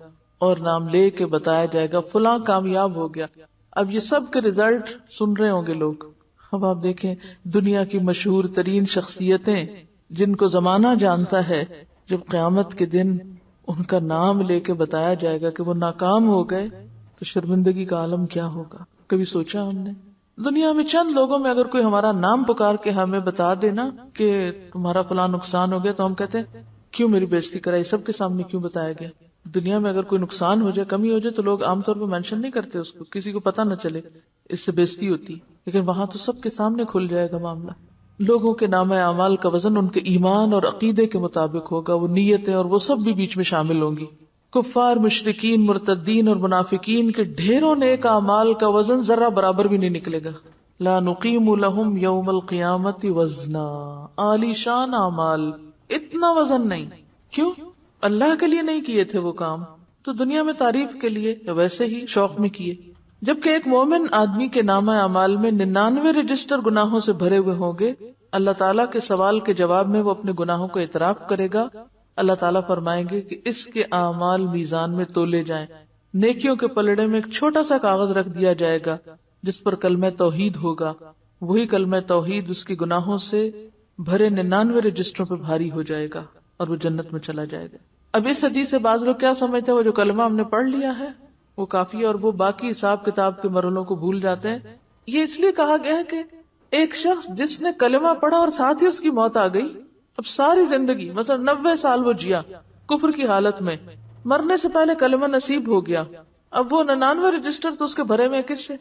اور نام لے کے بتایا جائے گا فلاں کامیاب ہو گیا. اب یہ سب کے ریزلٹ سن رہے ہوں گے لوگ. اب آپ دیکھیں دنیا کی مشہور ترین شخصیتیں جن کو زمانہ جانتا ہے، جب قیامت کے دن ان کا نام لے کے بتایا جائے گا کہ وہ ناکام ہو گئے تو شرمندگی کا عالم کیا ہوگا. کبھی سوچا ہم نے؟ دنیا میں چند لوگوں میں اگر کوئی ہمارا نام پکار کے ہمیں بتا دے نا کہ تمہارا فلاں نقصان ہو گیا تو ہم کہتے ہیں کیوں میری بےزتی کرائی، سب کے سامنے کیوں بتایا گیا. دنیا میں اگر کوئی نقصان ہو جائے، کمی ہو جائے تو لوگ عام طور پہ مینشن نہیں کرتے اس کو، کسی کو پتہ نہ چلے، اس سے بےزتی ہوتی. لیکن وہاں تو سب کے سامنے کھل جائے گا معاملہ. لوگوں کے نامہ اعمال کا وزن ان کے ایمان اور عقیدے کے مطابق ہوگا، وہ نیتیں اور وہ سب بھی بیچ میں شامل ہوں گی. کفار، مشرکین، مرتدین اور منافقین کے ڈھیروں نیک اعمال کا وزن ذرہ برابر بھی نہیں نکلے گا. لا نقیم لہم یوم القیامت وزنا. عالی شان اعمال، اتنا وزن نہیں. کیوں؟ اللہ کے لیے نہیں کیے تھے وہ کام، تو دنیا میں تعریف کے لیے یا ویسے ہی شوق میں کیے. جبکہ ایک مومن آدمی کے نامہ اعمال میں 99 رجسٹر گناہوں سے بھرے ہوئے ہوں گے. اللہ تعالیٰ کے سوال کے جواب میں وہ اپنے گناہوں کو اعتراف کرے گا. اللہ تعالیٰ فرمائیں گے کہ اس کے اعمال میزان میں تولے جائیں. نیکیوں کے پلڑے میں ایک چھوٹا سا کاغذ رکھ دیا جائے گا جس پر کلمہ توحید ہوگا. وہی کلمہ توحید اس کے گناہوں سے بھرے 99 رجسٹروں پہ بھاری ہو جائے گا اور وہ جنت میں چلا جائے گا. اب اس حدیث سے بعض لوگ کیا سمجھتے ہیں وہ جو کلمہ ہم نے پڑھ لیا ہے وہ کافی ہے اور وہ باقی حساب کتاب کے مرحلوں کو بھول جاتے ہیں. یہ اس لیے کہا گیا ہے کہ ایک شخص جس نے کلمہ پڑھا اور ساتھ ہی اس کی موت آ گئی، اب ساری زندگی مثلا 90 سال وہ جیا کفر کی حالت میں، مرنے سے پہلے کلمہ نصیب ہو گیا، اب وہ 99 رجسٹر تو اس کے بھرے میں کس سے؟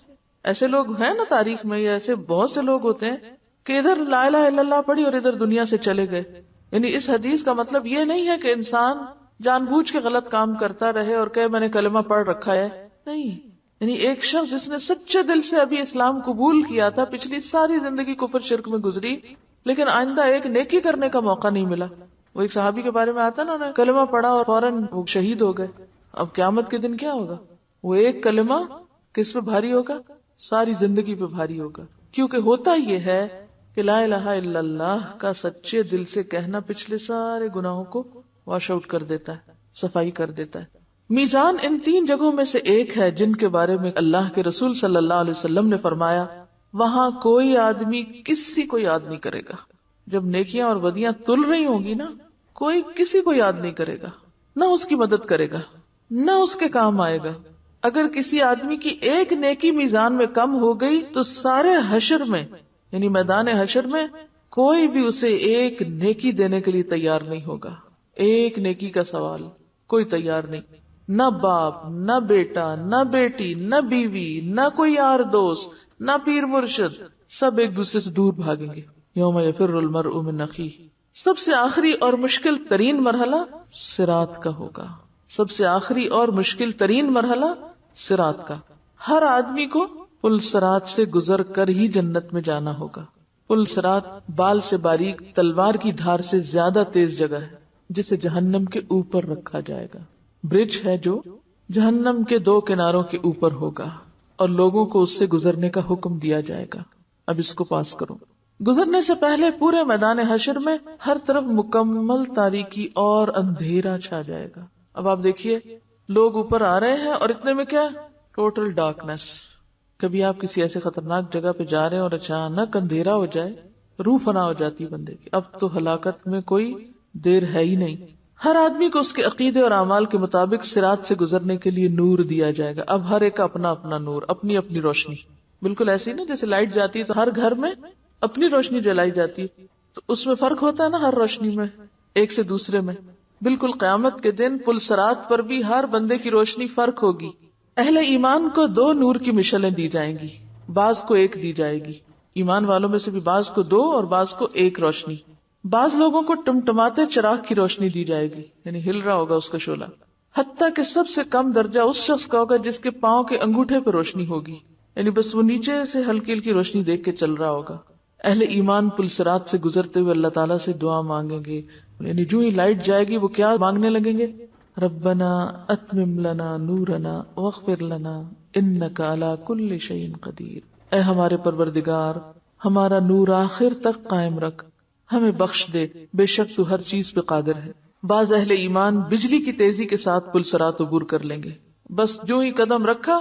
ایسے لوگ ہیں نا تاریخ میں، یا ایسے بہت سے لوگ ہوتے ہیں کہ ادھر لا الہ الا اللہ پڑھی اور ادھر دنیا سے چلے گئے. یعنی اس حدیث کا مطلب یہ نہیں ہے کہ انسان جان بوجھ کے غلط کام کرتا رہے اور کہ میں نے کلمہ پڑھ رکھا ہے، نہیں. یعنی ایک شخص جس نے سچے دل سے ابھی اسلام قبول کیا تھا، پچھلی ساری زندگی کفر شرک میں گزری، لیکن آئندہ ایک نیکی کرنے کا موقع نہیں ملا. وہ ایک صحابی کے بارے میں آتا نا، انہوں نے کلمہ پڑھا اور فوراً وہ شہید ہو گئے. اب قیامت کے دن کیا ہوگا؟ وہ ایک کلمہ کس پہ بھاری ہوگا؟ ساری زندگی پہ بھاری ہوگا. کیونکہ ہوتا یہ ہے کہ لا الہ الا اللہ کا سچے دل سے کہنا پچھلے سارے گناہوں کو واش آؤٹ کر دیتا ہے، صفائی کر دیتا ہے. میزان ان 3 جگہوں میں سے ایک ہے جن کے بارے میں اللہ کے رسول صلی اللہ علیہ وسلم نے فرمایا وہاں کوئی آدمی کسی کو یاد نہیں کرے گا. جب نیکیاں اور بدیاں تل رہی ہوں گی نا، کوئی کسی کو یاد نہیں کرے گا، نہ اس کی مدد کرے گا، نہ اس کے کام آئے گا. اگر کسی آدمی کی ایک نیکی میزان میں کم ہو گئی تو سارے حشر میں، یعنی میدان حشر میں، کوئی بھی اسے ایک نیکی دینے کے لیے تیار نہیں ہوگا. ایک نیکی کا سوال کوئی تیار نہیں. نہ باپ، نہ بیٹا، نہ بیٹی، نہ بیوی، نہ کوئی یار دوست، نہ پیر مرشد، سب ایک دوسرے سے دور بھاگیں گے. یوم یفر المرء من اخیہ. سب سے آخری اور مشکل ترین مرحلہ صراط کا ہوگا. سب سے آخری اور مشکل ترین مرحلہ صراط کا. ہر آدمی کو پل صراط سے گزر کر ہی جنت میں جانا ہوگا. پل صراط بال سے باریک تلوار کی دھار سے زیادہ تیز جگہ ہے جسے جہنم کے اوپر رکھا جائے گا. برج ہے جو جہنم کے 2 کناروں کے اوپر ہوگا اور لوگوں کو اس سے گزرنے کا حکم دیا جائے گا. اب اس کو پاس کرو. گزرنے سے پہلے پورے میدان حشر میں ہر طرف مکمل تاریکی اور اندھیرا چھا جائے گا. اب آپ دیکھیے لوگ اوپر آ رہے ہیں اور اتنے میں کیا؟ Total darkness. کبھی آپ کسی ایسے خطرناک جگہ پہ جا رہے ہیں اور اچانک اندھیرا ہو جائے، روح فنا ہو جاتی بندے کی. اب تو ہلاکت میں کوئی دیر ہے ہی نہیں. ہر آدمی کو اس کے عقیدے اور اعمال کے مطابق صراط سے گزرنے کے لیے نور دیا جائے گا. اب ہر ایک کا اپنا اپنا نور، اپنی اپنی روشنی. بالکل ایسے ہی نا جیسے لائٹ جاتی ہے تو ہر گھر میں اپنی روشنی جلائی جاتی ہے، تو اس میں فرق ہوتا ہے نا ہر روشنی میں ایک سے دوسرے میں. بالکل قیامت کے دن پل صراط پر بھی ہر بندے کی روشنی فرق ہوگی. اہل ایمان کو 2 نور کی مشعلیں دی جائیں گی، بعض کو 1 دی جائے گی. ایمان والوں میں سے بھی بعض کو 2 اور بعض کو 1 روشنی. بعض لوگوں کو ٹمٹماتے چراغ کی روشنی دی جائے گی، یعنی ہل رہا ہوگا اس کا شعلہ. حتیٰ کہ سب سے کم درجہ اس شخص کا ہوگا جس کے پاؤں کے انگوٹھے پہ روشنی ہوگی، یعنی بس وہ نیچے سے ہلکی ہلکی روشنی دیکھ کے چل رہا ہوگا. اہل ایمان پل صراط سے گزرتے ہوئے اللہ تعالیٰ سے دعا مانگیں گے، یعنی جو ہی لائٹ جائے گی وہ کیا مانگنے لگیں گے؟ ربنا اتمم لنا نورنا واغفر لنا انک علی کل شیء قدیر. اے ہمارے پروردگار، ہمارا نور آخر تک قائم رکھ، ہمیں بخش دے، بے شک تو ہر چیز پہ قادر ہے. بعض اہل ایمان بجلی کی تیزی کے ساتھ پل صراط عبور کر لیں گے، بس جو ہی قدم رکھا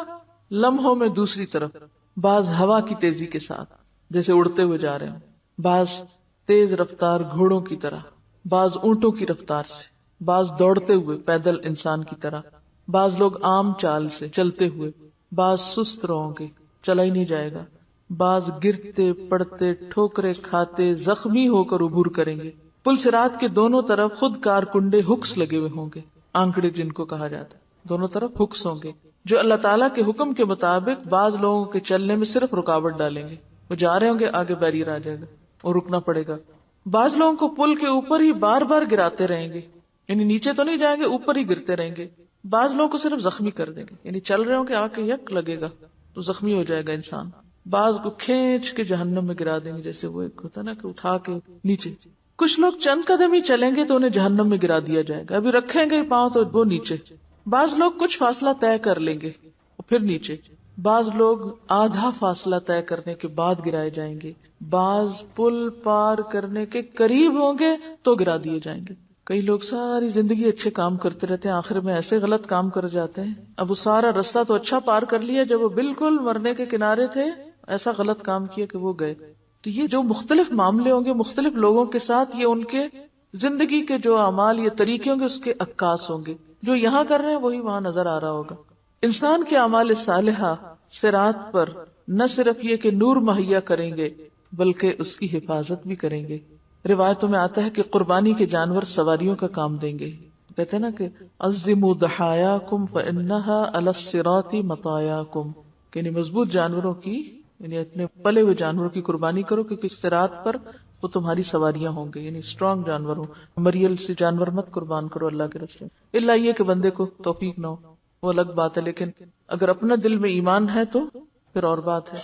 لمحوں میں دوسری طرف. بعض ہوا کی تیزی کے ساتھ جیسے اڑتے ہوئے جا رہے ہوں، بعض تیز رفتار گھوڑوں کی طرح، بعض اونٹوں کی رفتار سے، بعض دوڑتے ہوئے پیدل انسان کی طرح، بعض لوگ عام چال سے چلتے ہوئے، بعض سست رہوں گے، چلا ہی نہیں جائے گا، بعض گرتے پڑتے ٹھوکرے کھاتے زخمی ہو کر عبور کریں گے. پل صراط کے دونوں طرف خود کار کنڈے ہکس لگے ہوئے ہوں گے، آنکڑے جن کو کہا جاتا ہے، دونوں طرف ہکس ہوں گے جو اللہ تعالیٰ کے حکم کے مطابق بعض لوگوں کے چلنے میں صرف رکاوٹ ڈالیں گے. وہ جا رہے ہوں گے، آگے بیریئر آ جائے گا اور رکنا پڑے گا. بعض لوگوں کو پل کے اوپر ہی بار بار گراتے رہیں گے، یعنی نیچے تو نہیں جائیں گے، اوپر ہی گرتے رہیں گے. بعض لوگوں کو صرف زخمی کر دیں گے، یعنی چل رہے ہوں کہ آ کے یک لگے گا تو زخمی ہو جائے گا انسان. بعض کو کھینچ کے جہنم میں گرا دیں گے، جیسے وہ ایک ہوتا نا کہ اٹھا کے نیچے. کچھ لوگ چند قدم ہی چلیں گے تو انہیں جہنم میں گرا دیا جائے گا، ابھی رکھیں گے پاؤں تو وہ نیچے. بعض لوگ کچھ فاصلہ طے کر لیں گے اور پھر نیچے. بعض لوگ آدھا فاصلہ طے کرنے کے بعد گرائے جائیں گے. بعض پل پار کرنے کے قریب ہوں گے تو گرا دیے جائیں گے. کئی لوگ ساری زندگی اچھے کام کرتے رہتے ہیں، آخر میں ایسے غلط کام کر جاتے ہیں. اب وہ سارا رستہ تو اچھا پار کر لیا، جب وہ بالکل مرنے کے کنارے تھے ایسا غلط کام کیا کہ وہ گئے. تو یہ جو مختلف معاملے ہوں گے مختلف لوگوں کے ساتھ، یہ ان کے زندگی کے جو اعمال، یہ طریقے ہوں گے، اس کے عکاس ہوں گے. جو یہاں کر رہے ہیں وہی وہاں نظر آ رہا ہوگا. انسان کے اعمال صالحہ صراط پر نہ صرف یہ کہ نور مہیا کریں گے بلکہ اس کی حفاظت بھی کریں گے. روایتوں میں آتا ہے کہ قربانی کے جانور سواریوں کا کام دیں گے. کہتے ہیں نا کہ عظموا ضحایاکم فانها علی الصراط مطایاکم، یعنی مضبوط جانوروں کی، یعنی اپنے پلے ہوئے جانوروں کی قربانی کرو کیونکہ صراط پر وہ تمہاری سواریاں ہوں گے، یعنی اسٹرانگ جانور ہوں. مریل سے جانور مت قربان کرو اللہ کے راستے میں، الا یہ کہ بندے کو توفیق نہ ہو، وہ الگ بات ہے. لیکن اگر اپنا دل میں ایمان ہے تو پھر اور بات ہے.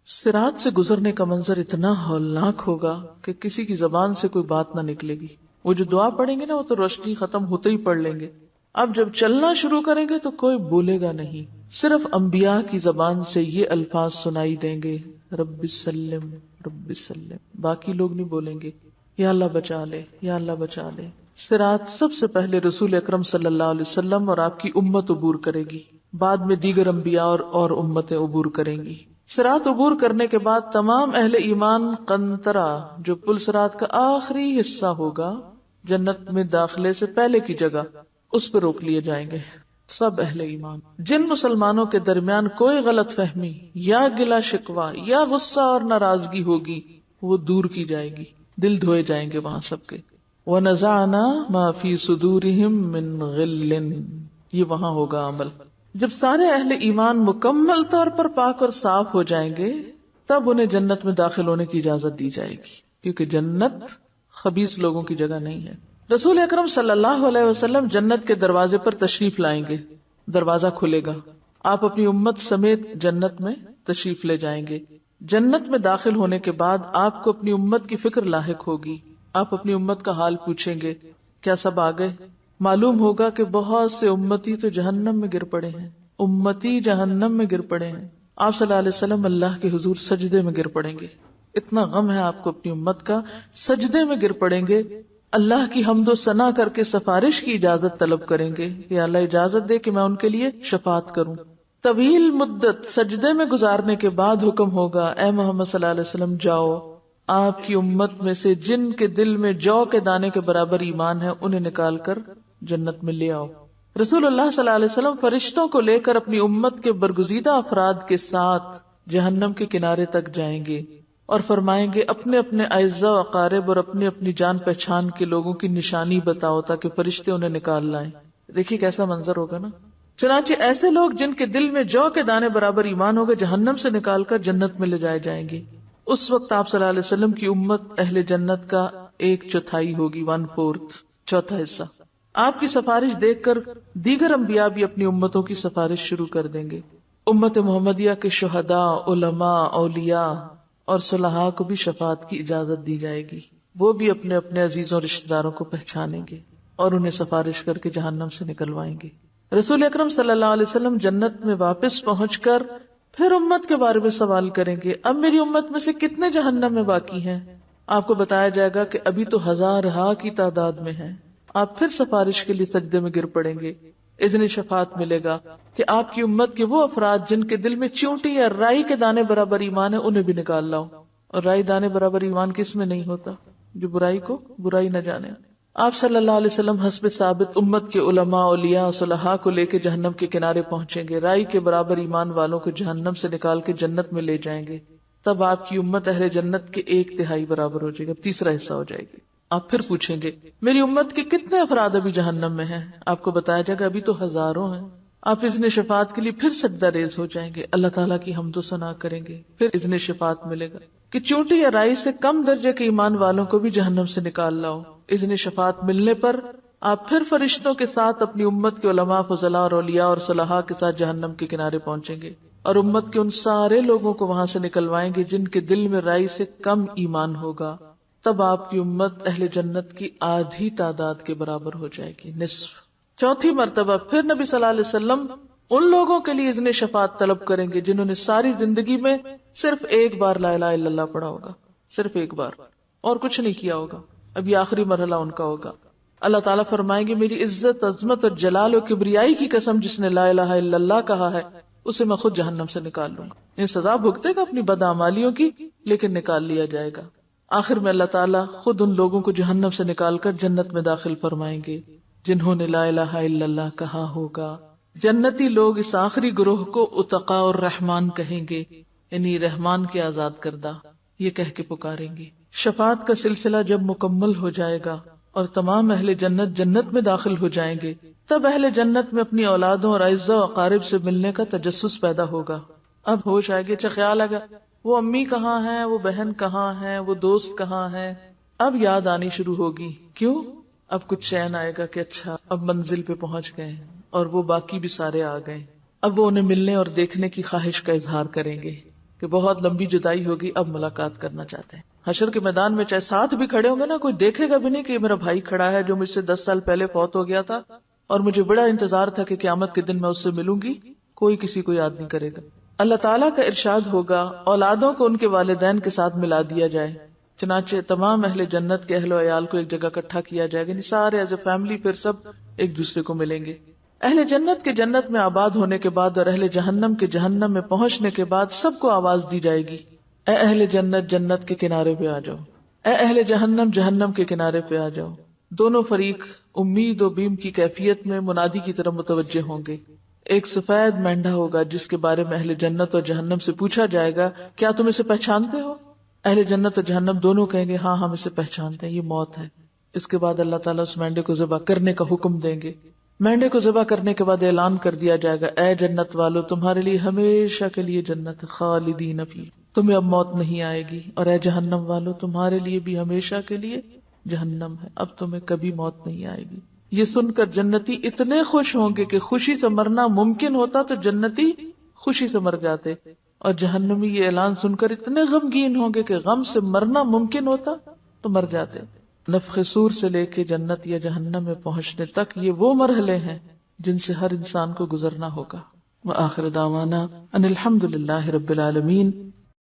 صراط سے گزرنے کا منظر اتنا ہولناک ہوگا کہ کسی کی زبان سے کوئی بات نہ نکلے گی. وہ جو دعا پڑھیں گے نا وہ تو روشنی ختم ہوتے ہی پڑھ لیں گے. اب جب چلنا شروع کریں گے تو کوئی بولے گا نہیں، صرف انبیاء کی زبان سے یہ الفاظ سنائی دیں گے، رب سلم رب سلم. باقی لوگ نہیں بولیں گے یا اللہ بچا لے یا اللہ بچا لے. صراط سب سے پہلے رسول اکرم صلی اللہ علیہ وسلم اور آپ کی امت عبور کرے گی، بعد میں دیگر انبیاء اور امتیں عبور کریں گی. صراط عبور کرنے کے بعد تمام اہل ایمان قنطرہ، جو پل صراط کا آخری حصہ ہوگا جنت میں داخلے سے پہلے کی جگہ، اس پہ روک لیے جائیں گے. سب اہل ایمان، جن مسلمانوں کے درمیان کوئی غلط فہمی یا گلا شکوہ یا غصہ اور ناراضگی ہوگی وہ دور کی جائے گی، دل دھوئے جائیں گے وہاں سب کے. وَنَزَعْنَا مَا فِي صُدُورِهِم مِّن غِلٍّ، یہ وہاں ہوگا عمل. جب سارے اہل ایمان مکمل طور پر پاک اور صاف ہو جائیں گے تب انہیں جنت میں داخل ہونے کی اجازت دی جائے گی، کیونکہ جنت خبیث لوگوں کی جگہ نہیں ہے. رسول اکرم صلی اللہ علیہ وسلم جنت کے دروازے پر تشریف لائیں گے، دروازہ کھلے گا، آپ اپنی امت سمیت جنت میں تشریف لے جائیں گے. جنت میں داخل ہونے کے بعد آپ کو اپنی امت کی فکر لاحق ہوگی. آپ اپنی امت کا حال پوچھیں گے، کیا سب آ گئے؟ معلوم ہوگا کہ بہت سے امتی تو جہنم میں گر پڑے ہیں، امتی جہنم میں گر پڑے ہیں. آپ صلی اللہ علیہ وسلم اللہ کے حضور سجدے میں گر پڑیں گے، اتنا غم ہے آپ کو اپنی امت کا. سجدے میں گر پڑیں گے، اللہ کی حمد و ثنا کر کے سفارش کی اجازت طلب کریں گے کہ اللہ اجازت دے کہ میں ان کے لیے شفاعت کروں. طویل مدت سجدے میں گزارنے کے بعد حکم ہوگا، اے محمد صلی اللہ علیہ وسلم جاؤ، آپ کی امت میں سے جن کے دل میں جو کے دانے کے برابر ایمان ہے انہیں نکال کر جنت میں لے آؤ. رسول اللہ صلی اللہ علیہ وسلم فرشتوں کو لے کر اپنی امت کے برگزیدہ افراد کے ساتھ جہنم کے کنارے تک جائیں گے اور فرمائیں گے اپنے اپنے اعزاء و اقارب اور اپنی اپنی جان پہچان کے لوگوں کی نشانی بتاؤ تاکہ فرشتے انہیں نکال لائیں. دیکھیے کیسا منظر ہوگا نا. چنانچہ ایسے لوگ جن کے دل میں جو کے دانے برابر ایمان ہوگا جہنم سے نکال کر جنت میں لے جائے جائیں گے. اس وقت آپ صلی اللہ علیہ وسلم کی امت اہل جنت کا 1/4 ہوگی، 1/4، چوتھا حصہ. آپ کی سفارش دیکھ کر دیگر انبیاء بھی اپنی امتوں کی سفارش شروع کر دیں گے. امت محمدیہ کے شہداء، علماء، اولیاء اور صلحاء کو بھی شفاعت کی اجازت دی جائے گی. وہ بھی اپنے اپنے عزیزوں رشتہ داروں کو پہچانیں گے اور انہیں سفارش کر کے جہنم سے نکلوائیں گے. رسول اکرم صلی اللہ علیہ وسلم جنت میں واپس پہنچ کر پھر امت کے بارے میں سوال کریں گے، اب میری امت میں سے کتنے جہنم میں باقی ہیں؟ آپ کو بتایا جائے گا کہ ابھی تو 1000 کی تعداد میں ہیں. آپ پھر سفارش کے لیے سجدے میں گر پڑیں گے. اذن شفاعت ملے گا کہ آپ کی امت کے وہ افراد جن کے دل میں چیونٹی یا رائی کے دانے برابر ایمان ہے انہیں بھی نکال لاؤ. اور رائی دانے برابر ایمان کس میں نہیں ہوتا؟ جو برائی کو برائی نہ جانے. آپ صلی اللہ علیہ وسلم حسب ثابت امت کے علماء، اولیاء اور صلحاء کو لے کے جہنم کے کنارے پہنچیں گے. رائی کے برابر ایمان والوں کو جہنم سے نکال کے جنت میں لے جائیں گے. تب آپ کی امت اہل جنت کے 1/3 برابر ہو جائے گا، تیسرا حصہ ہو جائے گی. آپ پھر پوچھیں گے میری امت کے کتنے افراد ابھی جہنم میں ہیں؟ آپ کو بتایا جائے گا ابھی تو 1000 ہیں. آپ اذن شفاعت کے لیے پھر سجدہ ریز ہو جائیں گے، اللہ تعالیٰ کی حمد و ثنا کریں گے. پھر اذن شفاعت ملے گا کہ چونٹی یا رائی سے کم درجے کے ایمان والوں کو بھی جہنم سے نکال لاؤ. اذن شفاعت ملنے پر آپ پھر فرشتوں کے ساتھ اپنی امت کے علماء، فضلاء اور اولیاء اور صلحاء کے ساتھ جہنم کے کنارے پہنچیں گے اور امت کے ان سارے لوگوں کو وہاں سے نکلوائیں گے جن کے دل میں رائی سے کم ایمان ہوگا. تب آپ کی امت اہل جنت کی آدھی تعداد کے برابر ہو جائے گی، نصف. چوتھی مرتبہ پھر نبی صلی اللہ علیہ وسلم ان لوگوں کے لیے اذن شفاعت طلب کریں گے جنہوں نے ساری زندگی میں صرف ایک بار لا الہ الا اللہ پڑھا ہوگا، صرف ایک بار، اور کچھ نہیں کیا ہوگا. اب یہ آخری مرحلہ ان کا ہوگا. اللہ تعالیٰ فرمائیں گے میری عزت، عظمت اور جلال و کبریائی کی قسم جس نے لا الہ الا اللہ کہا ہے اسے میں خود جہنم سے نکال لوں گا. یہ سزا بھگتے گا اپنی بدعمالیوں کی، لیکن نکال لیا جائے گا. آخر میں اللہ تعالیٰ خود ان لوگوں کو جہنم سے نکال کر جنت میں داخل فرمائیں گے جنہوں نے لا الہ الا اللہ کہا ہوگا. جنتی لوگ اس آخری گروہ کو اتقاء اور رحمان کہیں گے، یعنی رحمان کے آزاد کردہ. یہ کہہ کے پکاریں گے. شفاعت کا سلسلہ جب مکمل ہو جائے گا اور تمام اہل جنت جنت میں داخل ہو جائیں گے تب اہل جنت میں اپنی اولادوں اور اعزاء و اقارب سے ملنے کا تجسس پیدا ہوگا. اب ہوش آئے گی، اچھا خیال آگا وہ امی کہاں ہیں، وہ بہن کہاں ہیں، وہ دوست کہاں ہیں، اب یاد آنی شروع ہوگی. کیوں؟ اب کچھ چین آئے گا کہ اچھا اب منزل پہ پہنچ گئے اور وہ باقی بھی سارے آ گئے. اب وہ انہیں ملنے اور دیکھنے کی خواہش کا اظہار کریں گے کہ بہت لمبی جدائی ہوگی، اب ملاقات کرنا چاہتے ہیں. حشر کے میدان میں چاہے ساتھ بھی کھڑے ہوں گے نا، کوئی دیکھے گا بھی نہیں کہ یہ میرا بھائی کھڑا ہے جو مجھ سے 10 سال پہلے فوت ہو گیا تھا اور مجھے بڑا انتظار تھا کہ قیامت کے دن میں اس سے ملوں گی. کوئی کسی کو یاد نہیں کرے گا. اللہ تعالیٰ کا ارشاد ہوگا اولادوں کو ان کے والدین کے ساتھ ملا دیا جائے. چنانچہ تمام اہل جنت کے اہل و عیال کو ایک جگہ اکٹھا کیا جائے گا، یعنی سارے ایز اے فیملی پھر سب ایک دوسرے کو ملیں گے. اہل جنت کے جنت میں آباد ہونے کے بعد اور اہل جہنم کے جہنم میں پہنچنے کے بعد سب کو آواز دی جائے گی، اے اہل جنت جنت کے کنارے پہ آ جاؤ، اے اہل جہنم جہنم کے کنارے پہ آ جاؤ. دونوں فریق امید و بیم کی کیفیت میں منادی کی طرف متوجہ ہوں گے. ایک سفید مینڈا ہوگا جس کے بارے میں اہل جنت اور جہنم سے پوچھا جائے گا کیا تم اسے پہچانتے ہو؟ اہل جنت اور جہنم دونوں کہیں گے ہاں ہم اسے پہچانتے ہیں، یہ موت ہے. اس کے بعد اللہ تعالیٰ اس مینڈے کو ذبح کرنے کا حکم دیں گے. مینڈے کو ذبح کرنے کے بعد اعلان کر دیا جائے گا اے جنت والو تمہارے لیے ہمیشہ کے لیے جنت خالدین فی، تمہیں اب موت نہیں آئے گی. اور اے جہنم والو تمہارے لیے بھی ہمیشہ کے لیے جہنم ہے، اب تمہیں کبھی موت نہیں آئے گی. یہ سن کر جنتی اتنے خوش ہوں گے کہ خوشی سے مرنا ممکن ہوتا تو جنتی خوشی سے مر جاتے، اور جہنمی یہ اعلان سن کر اتنے غمگین ہوں گے کہ غم سے مرنا ممکن ہوتا تو مر جاتے. نفخ صور سے لے کے جنت یا جہنم میں پہنچنے تک یہ وہ مرحلے ہیں جن سے ہر انسان کو گزرنا ہوگا. وآخر دعوانا ان الحمد للہ رب العالمین.